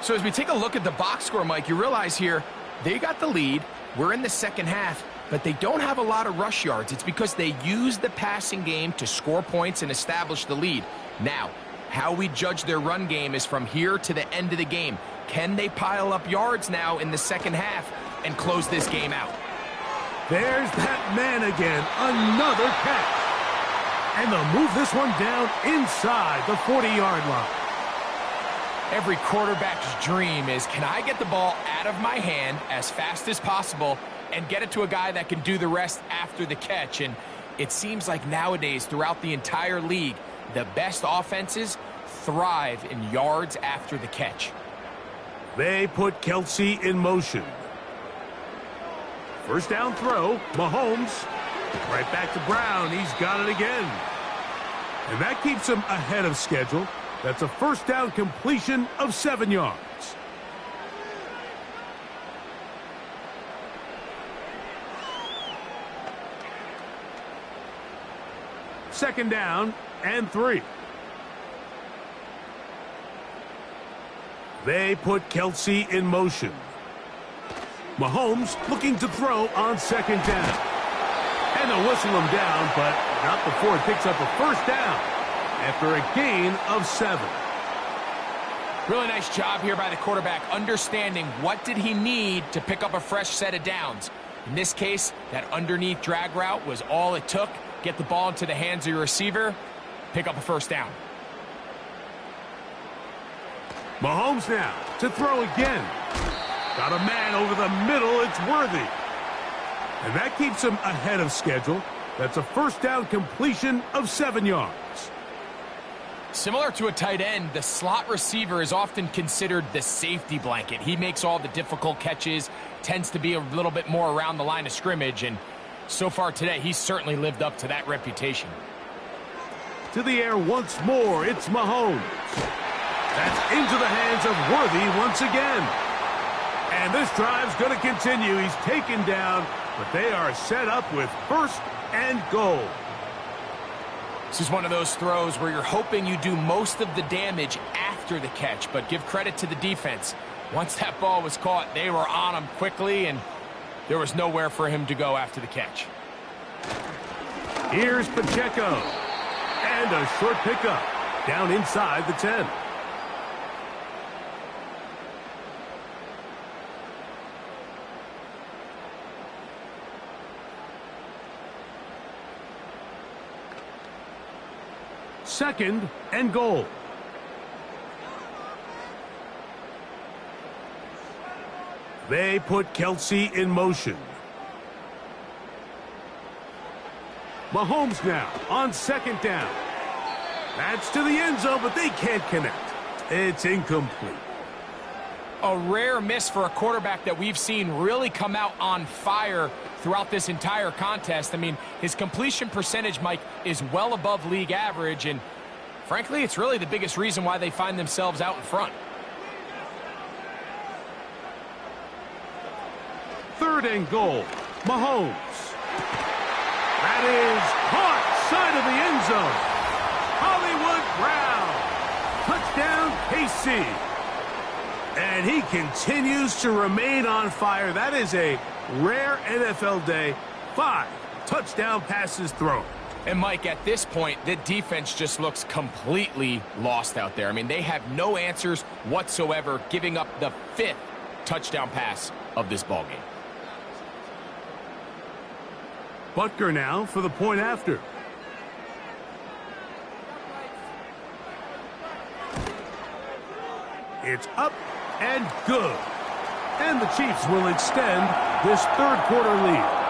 So as we take a look at the box score, Mike, you realize here they got the lead. We're in the second half, but they don't have a lot of rush yards. It's because they use the passing game to score points and establish the lead. Now, how we judge their run game is from here to the end of the game. Can they pile up yards now in the second half and close this game out? There's that man again. Another catch. And they'll move this one down inside the 40-yard line. Every quarterback's dream is, can I get the ball out of my hand as fast as possible and get it to a guy that can do the rest after the catch? And it seems like nowadays throughout the entire league, the best offenses thrive in yards after the catch. They put Kelsey in motion. First down throw, Mahomes. Right back to Brown. He's got it again. And that keeps him ahead of schedule. That's a first down completion of 7 yards. Second down and 3. They put Kelsey in motion. Mahomes looking to throw on second down. And they'll whistle him down, but not before it picks up a first down after a gain of 7. Really nice job here by the quarterback, understanding what did he need to pick up a fresh set of downs. In this case, that underneath drag route was all it took. Get the ball into the hands of your receiver, pick up a first down. Mahomes now to throw again. Got a man over the middle. It's Worthy. And that keeps him ahead of schedule. That's a first down completion of 7 yards. Similar to a tight end, the slot receiver is often considered the safety blanket. He makes all the difficult catches, tends to be a little bit more around the line of scrimmage, and so far today, he's certainly lived up to that reputation. To the air once more, it's Mahomes. That's into the hands of Worthy once again. And this drive's going to continue. He's taken down, but they are set up with first and goal. This is one of those throws where you're hoping you do most of the damage after the catch, but give credit to the defense. Once that ball was caught, they were on him quickly, and there was nowhere for him to go after the catch. Here's Pacheco. And a short pickup down inside the 10. Second and goal. They put Kelsey in motion. Mahomes now on second down. That's to the end zone, but they can't connect. It's incomplete. A rare miss for a quarterback that we've seen really come out on fire throughout this entire contest. I mean, his completion percentage, Mike, is well above league average, and frankly, it's really the biggest reason why they find themselves out in front. Third and goal, Mahomes. That is caught side of the end zone. Hollywood Brown. Touchdown, KC. And he continues to remain on fire. That is a rare NFL day. 5 touchdown passes thrown. And, Mike, at this point, the defense just looks completely lost out there. I mean, they have no answers whatsoever, giving up the 5th touchdown pass of this ballgame. Butker now for the point after. It's up and good. And the Chiefs will extend this third quarter lead.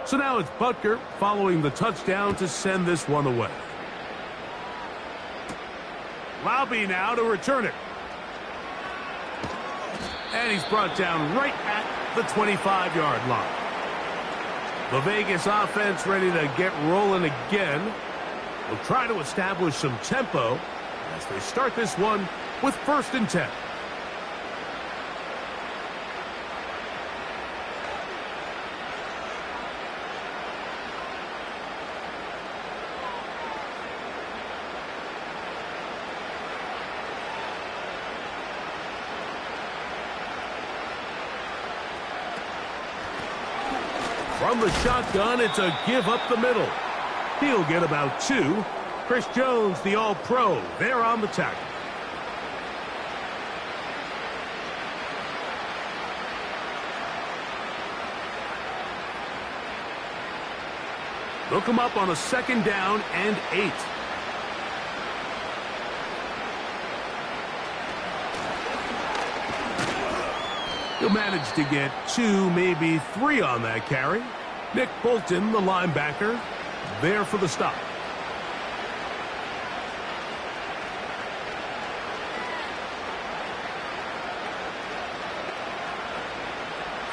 So now it's Butker following the touchdown to send this one away. Laube now to return it. And he's brought down right at the 25-yard line. The Vegas offense ready to get rolling again. Will try to establish some tempo as they start this one with 1st and 10. From the shotgun, it's a give up the middle. He'll get about 2. Chris Jones, the All-Pro, there on the tackle. Look him up on a 2nd down and 8. He'll manage to get 2, maybe 3 on that carry. Nick Bolton, the linebacker, there for the stop.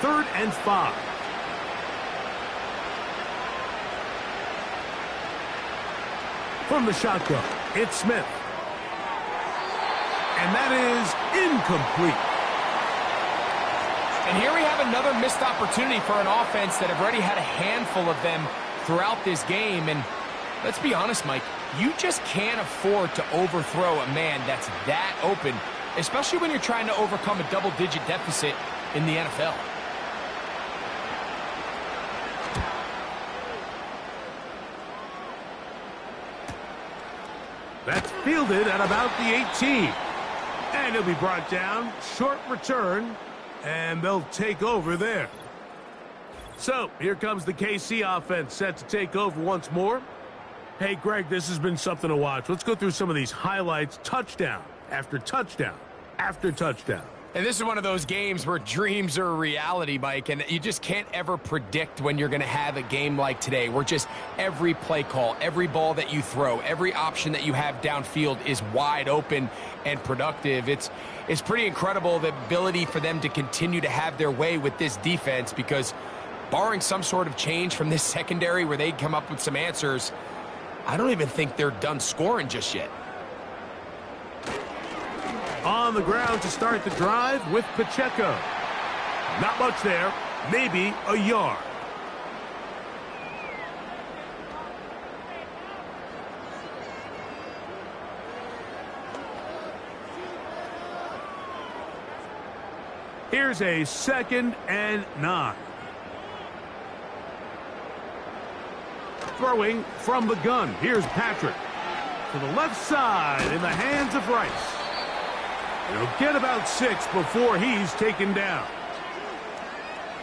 Third and 5. From the shotgun, it's Smith. And that is incomplete. And here we have another missed opportunity for an offense that have already had a handful of them throughout this game. And let's be honest, Mike, you just can't afford to overthrow a man that's that open, especially when you're trying to overcome a double-digit deficit in the NFL. That's fielded at about the 18. And he'll be brought down. Short return. And they'll take over there. So, here comes the KC offense set to take over once more. Hey, Greg, this has been something to watch. Let's go through some of these highlights. Touchdown after touchdown after touchdown. And this is one of those games where dreams are a reality, Mike, and you just can't ever predict when you're going to have a game like today, where just every play call, every ball that you throw, every option that you have downfield is wide open and productive. It's pretty incredible, the ability for them to continue to have their way with this defense, because barring some sort of change from this secondary where they come up with some answers, I don't even think they're done scoring just yet. On the ground to start the drive with Pacheco. Not much there, maybe a yard. Here's a 2nd and 9. Throwing from the gun. Here's Patrick. To the left side in the hands of Rice. He'll get about 6 before he's taken down.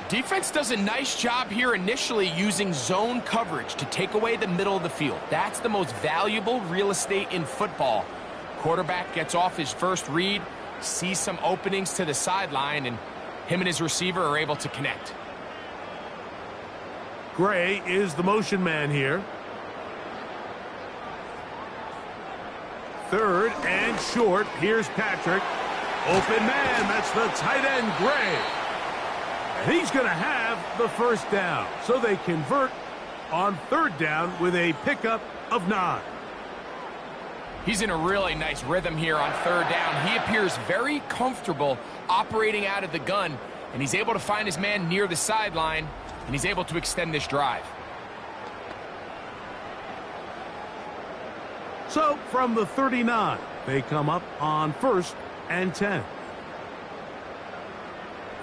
Defense does a nice job here initially using zone coverage to take away the middle of the field. That's the most valuable real estate in football. Quarterback gets off his first read, sees some openings to the sideline, and him and his receiver are able to connect. Gray is the motion man here. 3rd and short. Here's Patrick. Open man. That's the tight end, Gray. And he's going to have the 1st down. So they convert on 3rd down with a pickup of 9. He's in a really nice rhythm here on 3rd down. He appears very comfortable operating out of the gun, and he's able to find his man near the sideline, and he's able to extend this drive. So from the 39, they come up on 1st and 10.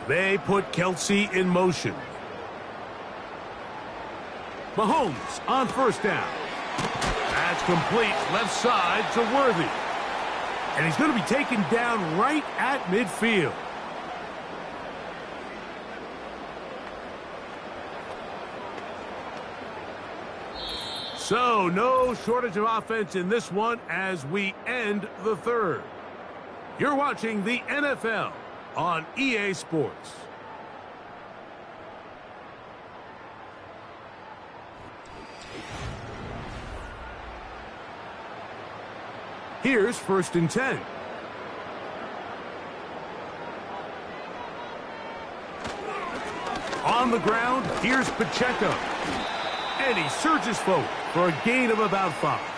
They put Kelsey in motion. Mahomes on 1st down. That's complete, left side to Worthy. And he's going to be taken down right at midfield. So, no shortage of offense in this one as we end the 3rd. You're watching the NFL on EA Sports. Here's 1st and 10. On the ground, here's Pacheco. And he surges forward for a gain of about 5.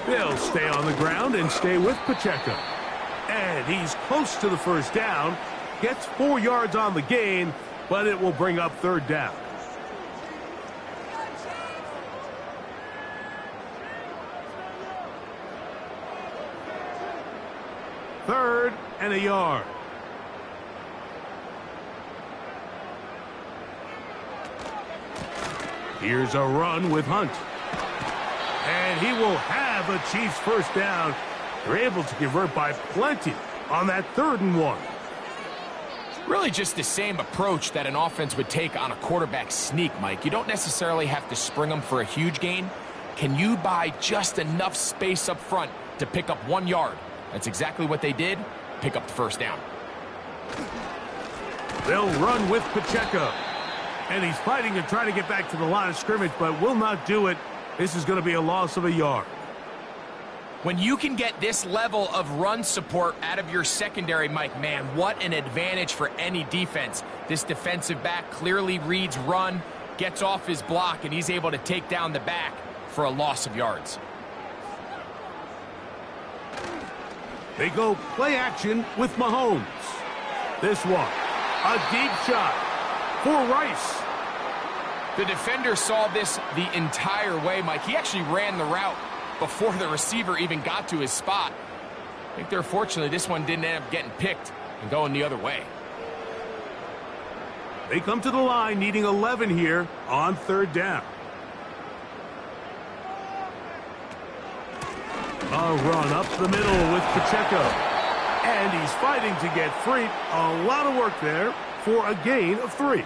They'll stay on the ground and stay with Pacheco. And he's close to the 1st down. Gets 4 yards on the gain, but it will bring up 3rd down. Third and a yard. Here's a run with Hunt. And he will have a Chiefs 1st down. They're able to convert by plenty on that 3rd and 1. Really just the same approach that an offense would take on a quarterback sneak, Mike. You don't necessarily have to spring them for a huge gain. Can you buy just enough space up front to pick up 1 yard? That's exactly what they did. Pick up the 1st down. They'll run with Pacheco. And he's fighting to try to get back to the line of scrimmage, but will not do it. This is going to be a loss of a yard. When you can get this level of run support out of your secondary, Mike, man, what an advantage for any defense. This defensive back clearly reads run, gets off his block, and he's able to take down the back for a loss of yards. They go play action with Mahomes. This one, a deep shot for Rice. The defender saw this the entire way, Mike. He actually ran the route before the receiver even got to his spot. I think they're fortunate this one didn't end up getting picked and going the other way. They come to the line needing 11 here on 3rd down. A run up the middle with Pacheco. And he's fighting to get free. A lot of work there for a gain of 3.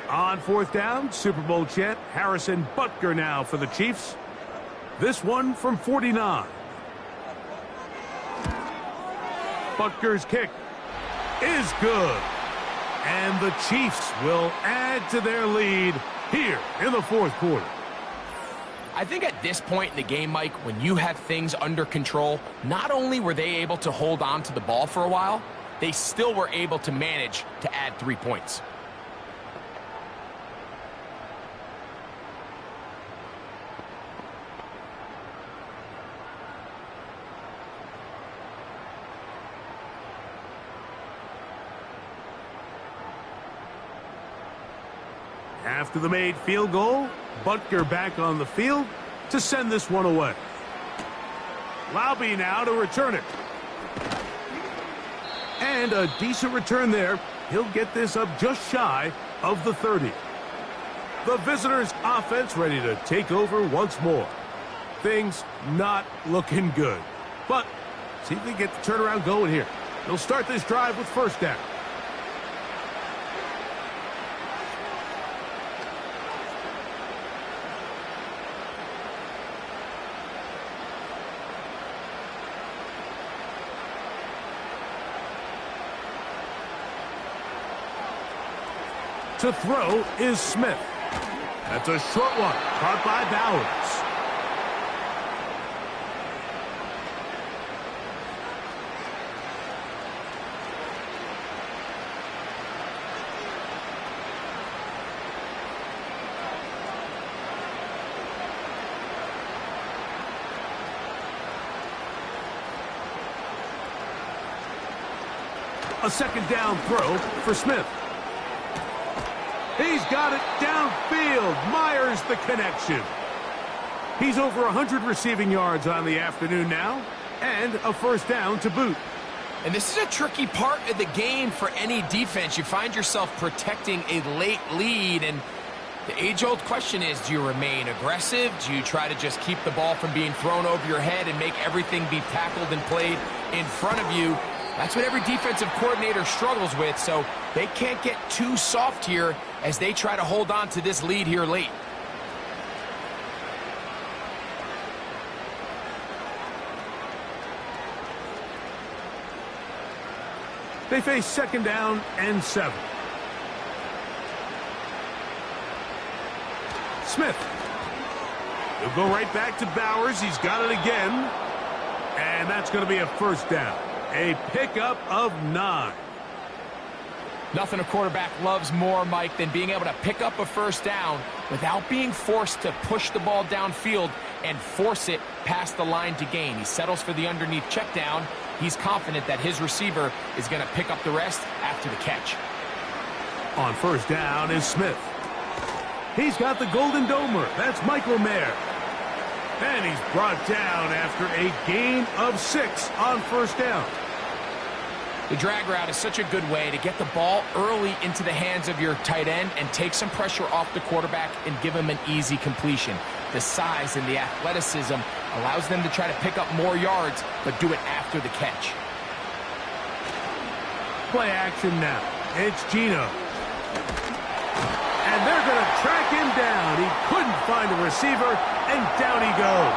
On 4th down, Super Bowl champ Harrison Butker now for the Chiefs. This one from 49. Butker's kick is good. And the Chiefs will add to their lead here in the 4th quarter. I think at this point in the game, Mike, when you have things under control, not only were they able to hold on to the ball for a while, they still were able to manage to add 3 points. After the made field goal, Butker back on the field to send this one away. Laube now to return it. And a decent return there. He'll get this up just shy of the 30. The visitors' offense ready to take over once more. Things not looking good. But see if they get the turnaround going here. They'll start this drive with 1st down. To throw is Smith. That's a short one, caught by Bowers. A 2nd down throw for Smith. He's got it downfield. Myers the connection. He's over 100 receiving yards on the afternoon now, and a 1st down to boot. And this is a tricky part of the game for any defense. You find yourself protecting a late lead, and the age-old question is, do you remain aggressive? Do you try to just keep the ball from being thrown over your head and make everything be tackled and played in front of you? That's what every defensive coordinator struggles with, so they can't get too soft here as they try to hold on to this lead here late. They face 2nd down and 7. Smith. He'll go right back to Bowers. He's got it again. And that's going to be a 1st down. A pickup of 9. Nothing a quarterback loves more, Mike, than being able to pick up a 1st down without being forced to push the ball downfield and force it past the line to gain. He settles for the underneath check down. He's confident that his receiver is going to pick up the rest after the catch. On 1st down is Smith. He's got the Golden Domer. That's Michael Mayer. And he's brought down after a gain of 6 on 1st down. The drag route is such a good way to get the ball early into the hands of your tight end and take some pressure off the quarterback and give him an easy completion. The size and the athleticism allows them to try to pick up more yards, but do it after the catch. Play action now. It's Gino. And they're going to track him down. He couldn't find a receiver, and down he goes.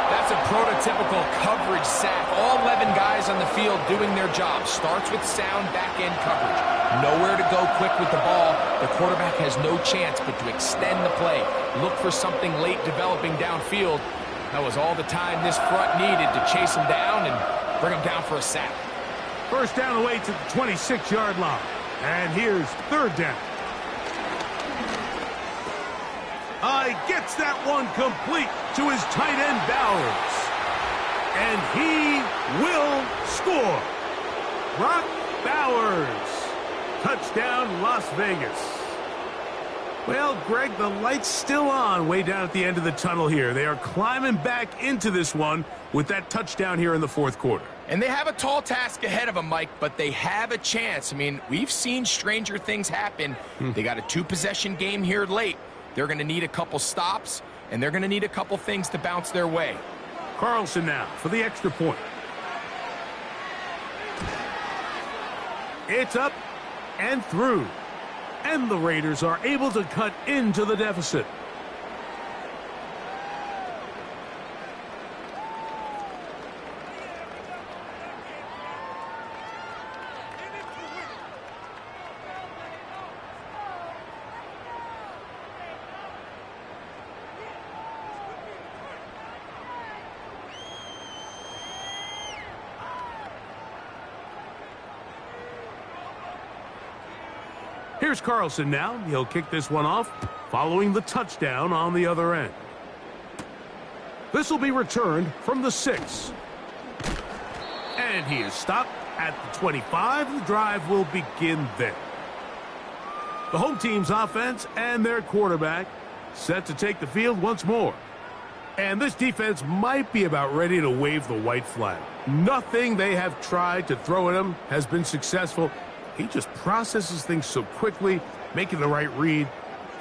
That's a prototypical coverage sack. All 11 guys on the field doing their job. Starts with sound back-end coverage. Nowhere to go quick with the ball. The quarterback has no chance but to extend the play. Look for something late developing downfield. That was all the time this front needed to chase him down and bring him down for a sack. 1st down away to the 26-yard line. And here's 3rd down. Gets that one complete to his tight end, Bowers. And he will score. Brock Bowers. Touchdown, Las Vegas. Well, Greg, the light's still on way down at the end of the tunnel here. They are climbing back into this one with that touchdown here in the 4th quarter. And they have a tall task ahead of them, Mike, but they have a chance. I mean, we've seen stranger things happen. They got a 2-possession game here late. They're going to need a couple stops, and they're going to need a couple things to bounce their way. Carlson now for the extra point. It's up and through. And the Raiders are able to cut into the deficit. Here's Carlson now. He'll kick this one off, following the touchdown on the other end. This will be returned from the 6. And he is stopped at the 25. The drive will begin there. The home team's offense and their quarterback set to take the field once more. And this defense might be about ready to wave the white flag. Nothing they have tried to throw at him has been successful. He just processes things so quickly, making the right read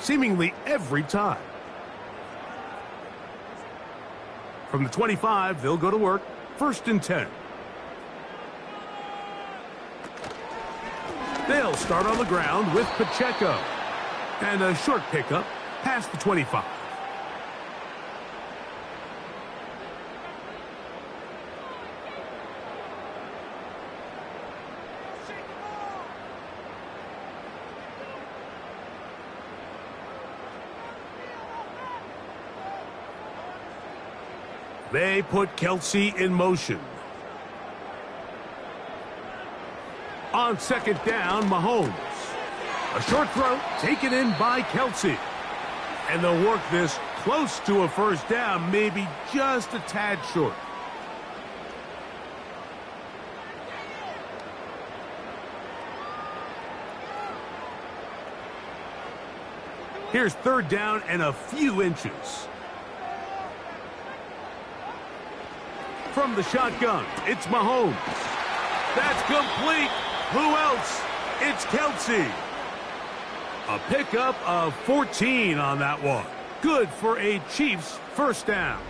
seemingly every time. From the 25, they'll go to work. 1st and 10. They'll start on the ground with Pacheco. And a short pickup past the 25. They put Kelsey in motion. On 2nd down, Mahomes. A short throw taken in by Kelsey. And they'll work this close to a 1st down, maybe just a tad short. Here's 3rd down and a few inches. From the shotgun, it's Mahomes. That's complete. Who else? It's Kelsey. A pickup of 14 on that one. Good for a Chiefs first down.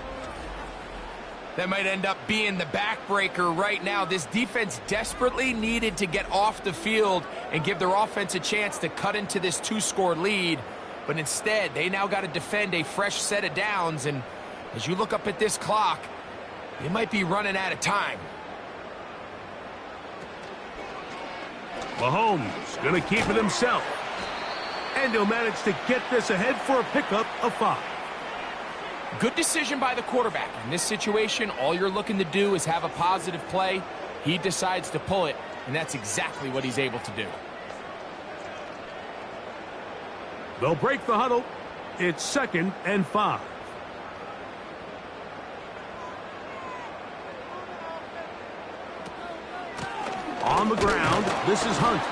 That might end up being the backbreaker right now. This defense desperately needed to get off the field and give their offense a chance to cut into this 2-score lead. But instead, they now got to defend a fresh set of downs. And as you look up at this clock, they might be running out of time. Mahomes going to keep it himself. And he'll manage to get this ahead for a pickup of 5. Good decision by the quarterback. In this situation, all you're looking to do is have a positive play. He decides to pull it, and that's exactly what he's able to do. They'll break the huddle. It's 2nd and 5. On the ground, this is Hunt.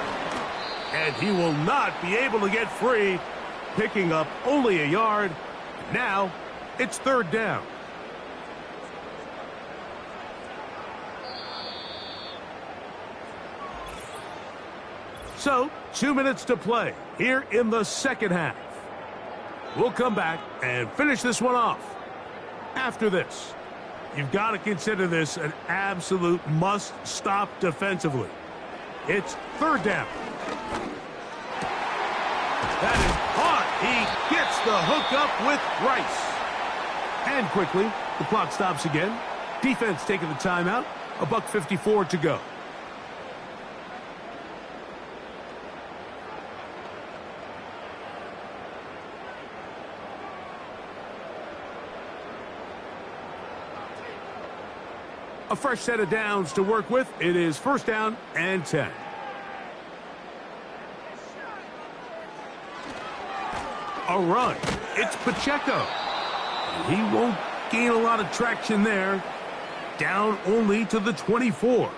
And he will not be able to get free, picking up only a yard. Now, it's 3rd down. So, 2 minutes to play here in the second half. We'll come back and finish this one off. After this, you've got to consider this an absolute must-stop defensively. It's 3rd down. That is hard. He gets the hookup with Rice. And quickly, the clock stops again. Defense taking the timeout. $1:54 to go. A fresh set of downs to work with. It is 1st down and 10. A run. It's Pacheco. He won't gain a lot of traction there. Down only to the 24.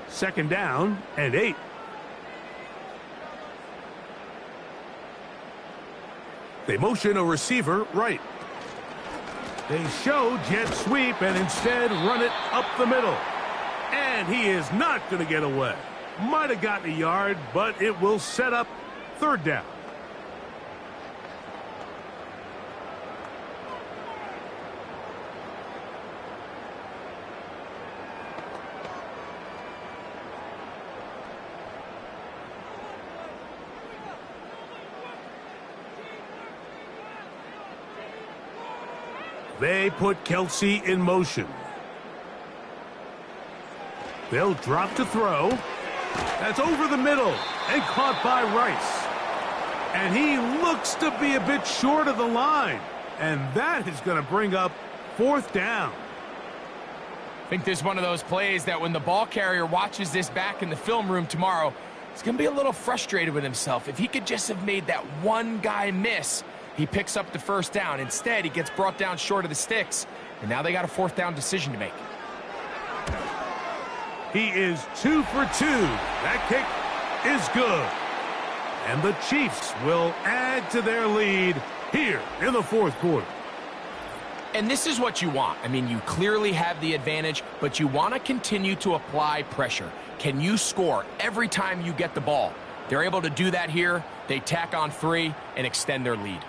Second down and 8. They motion a receiver right. They show jet sweep and instead run it up the middle. And he is not going to get away. Might have gotten a yard, but it will set up 3rd down. They put Kelsey in motion. They'll drop to throw. That's over the middle and caught by Rice. And he looks to be a bit short of the line. And that is going to bring up 4th down. I think this is one of those plays that when the ball carrier watches this back in the film room tomorrow, he's going to be a little frustrated with himself. If he could just have made that one guy miss, he picks up the 1st down. Instead, he gets brought down short of the sticks, and now they got a 4th down decision to make. He is 2 for 2. That kick is good. And the Chiefs will add to their lead here in the 4th quarter. And this is what you want. I mean, you clearly have the advantage, but you want to continue to apply pressure. Can you score every time you get the ball? They're able to do that here. They tack on 3 and extend their lead.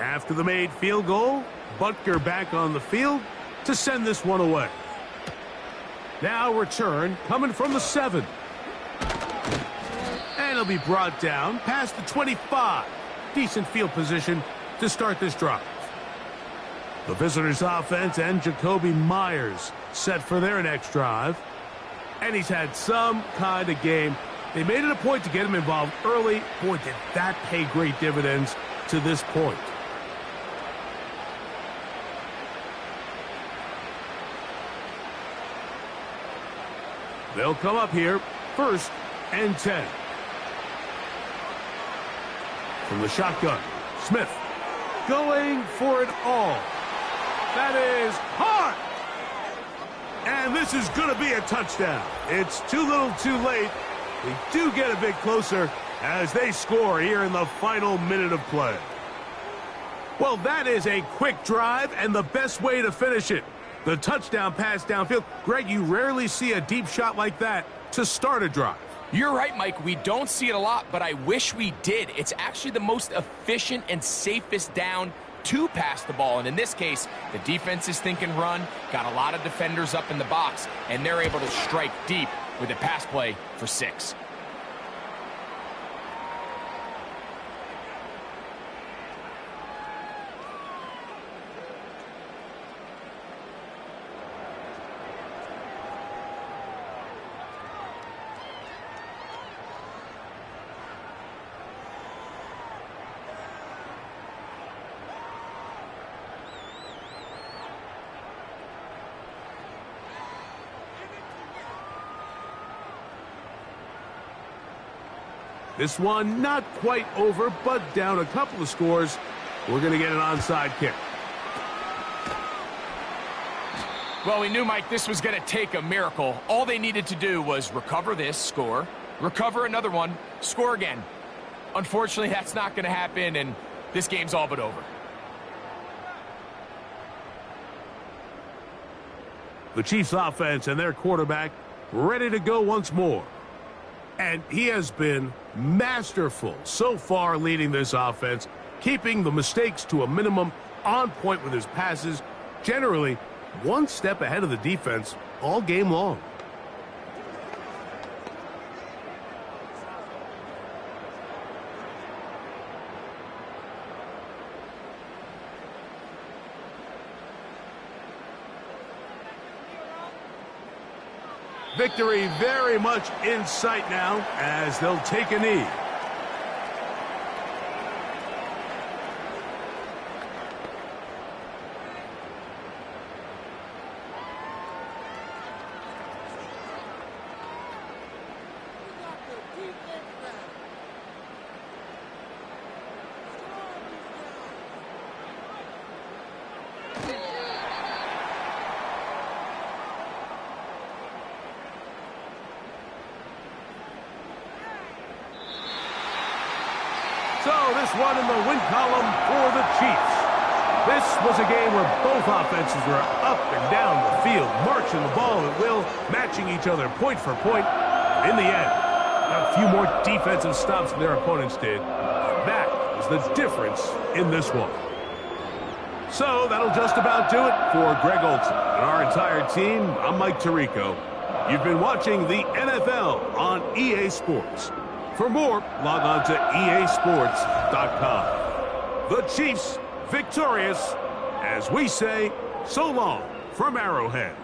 After the made field goal, Butker back on the field to send this one away. Now return coming from the 7. And it'll be brought down past the 25. Decent field position to start this drive. The visitors' offense and Jacoby Myers set for their next drive. And he's had some kind of game. They made it a point to get him involved early. Boy, did that pay great dividends to this point. They'll come up here, 1st and 10. From the shotgun, Smith going for it all. That is hard. And this is going to be a touchdown. It's too little too late. They do get a bit closer as they score here in the final minute of play. Well, that is a quick drive and the best way to finish it. The touchdown pass downfield. Greg, you rarely see a deep shot like that to start a drive. You're right, Mike. We don't see it a lot, but I wish we did. It's actually the most efficient and safest down to pass the ball. And in this case, the defense is thinking run, got a lot of defenders up in the box, and they're able to strike deep with a pass play for 6. This one not quite over, but down a couple of scores. We're going to get an onside kick. Well, we knew, Mike, this was going to take a miracle. All they needed to do was recover this, score, recover another one, score again. Unfortunately, that's not going to happen, and this game's all but over. The Chiefs offense and their quarterback ready to go once more. And he has been masterful so far leading this offense, keeping the mistakes to a minimum, on point with his passes, generally one step ahead of the defense all game long. Victory very much in sight now as they'll take a knee. So this one in the win column for the Chiefs. This was a game where both offenses were up and down the field, marching the ball at will, matching each other point for point. In the end, a few more defensive stops than their opponents did. That was the difference in this one. So that'll just about do it for Greg Olson and our entire team. I'm Mike Tirico. You've been watching the NFL on EA Sports. For more, log on to easports.com. The Chiefs victorious as we say so long from Arrowhead.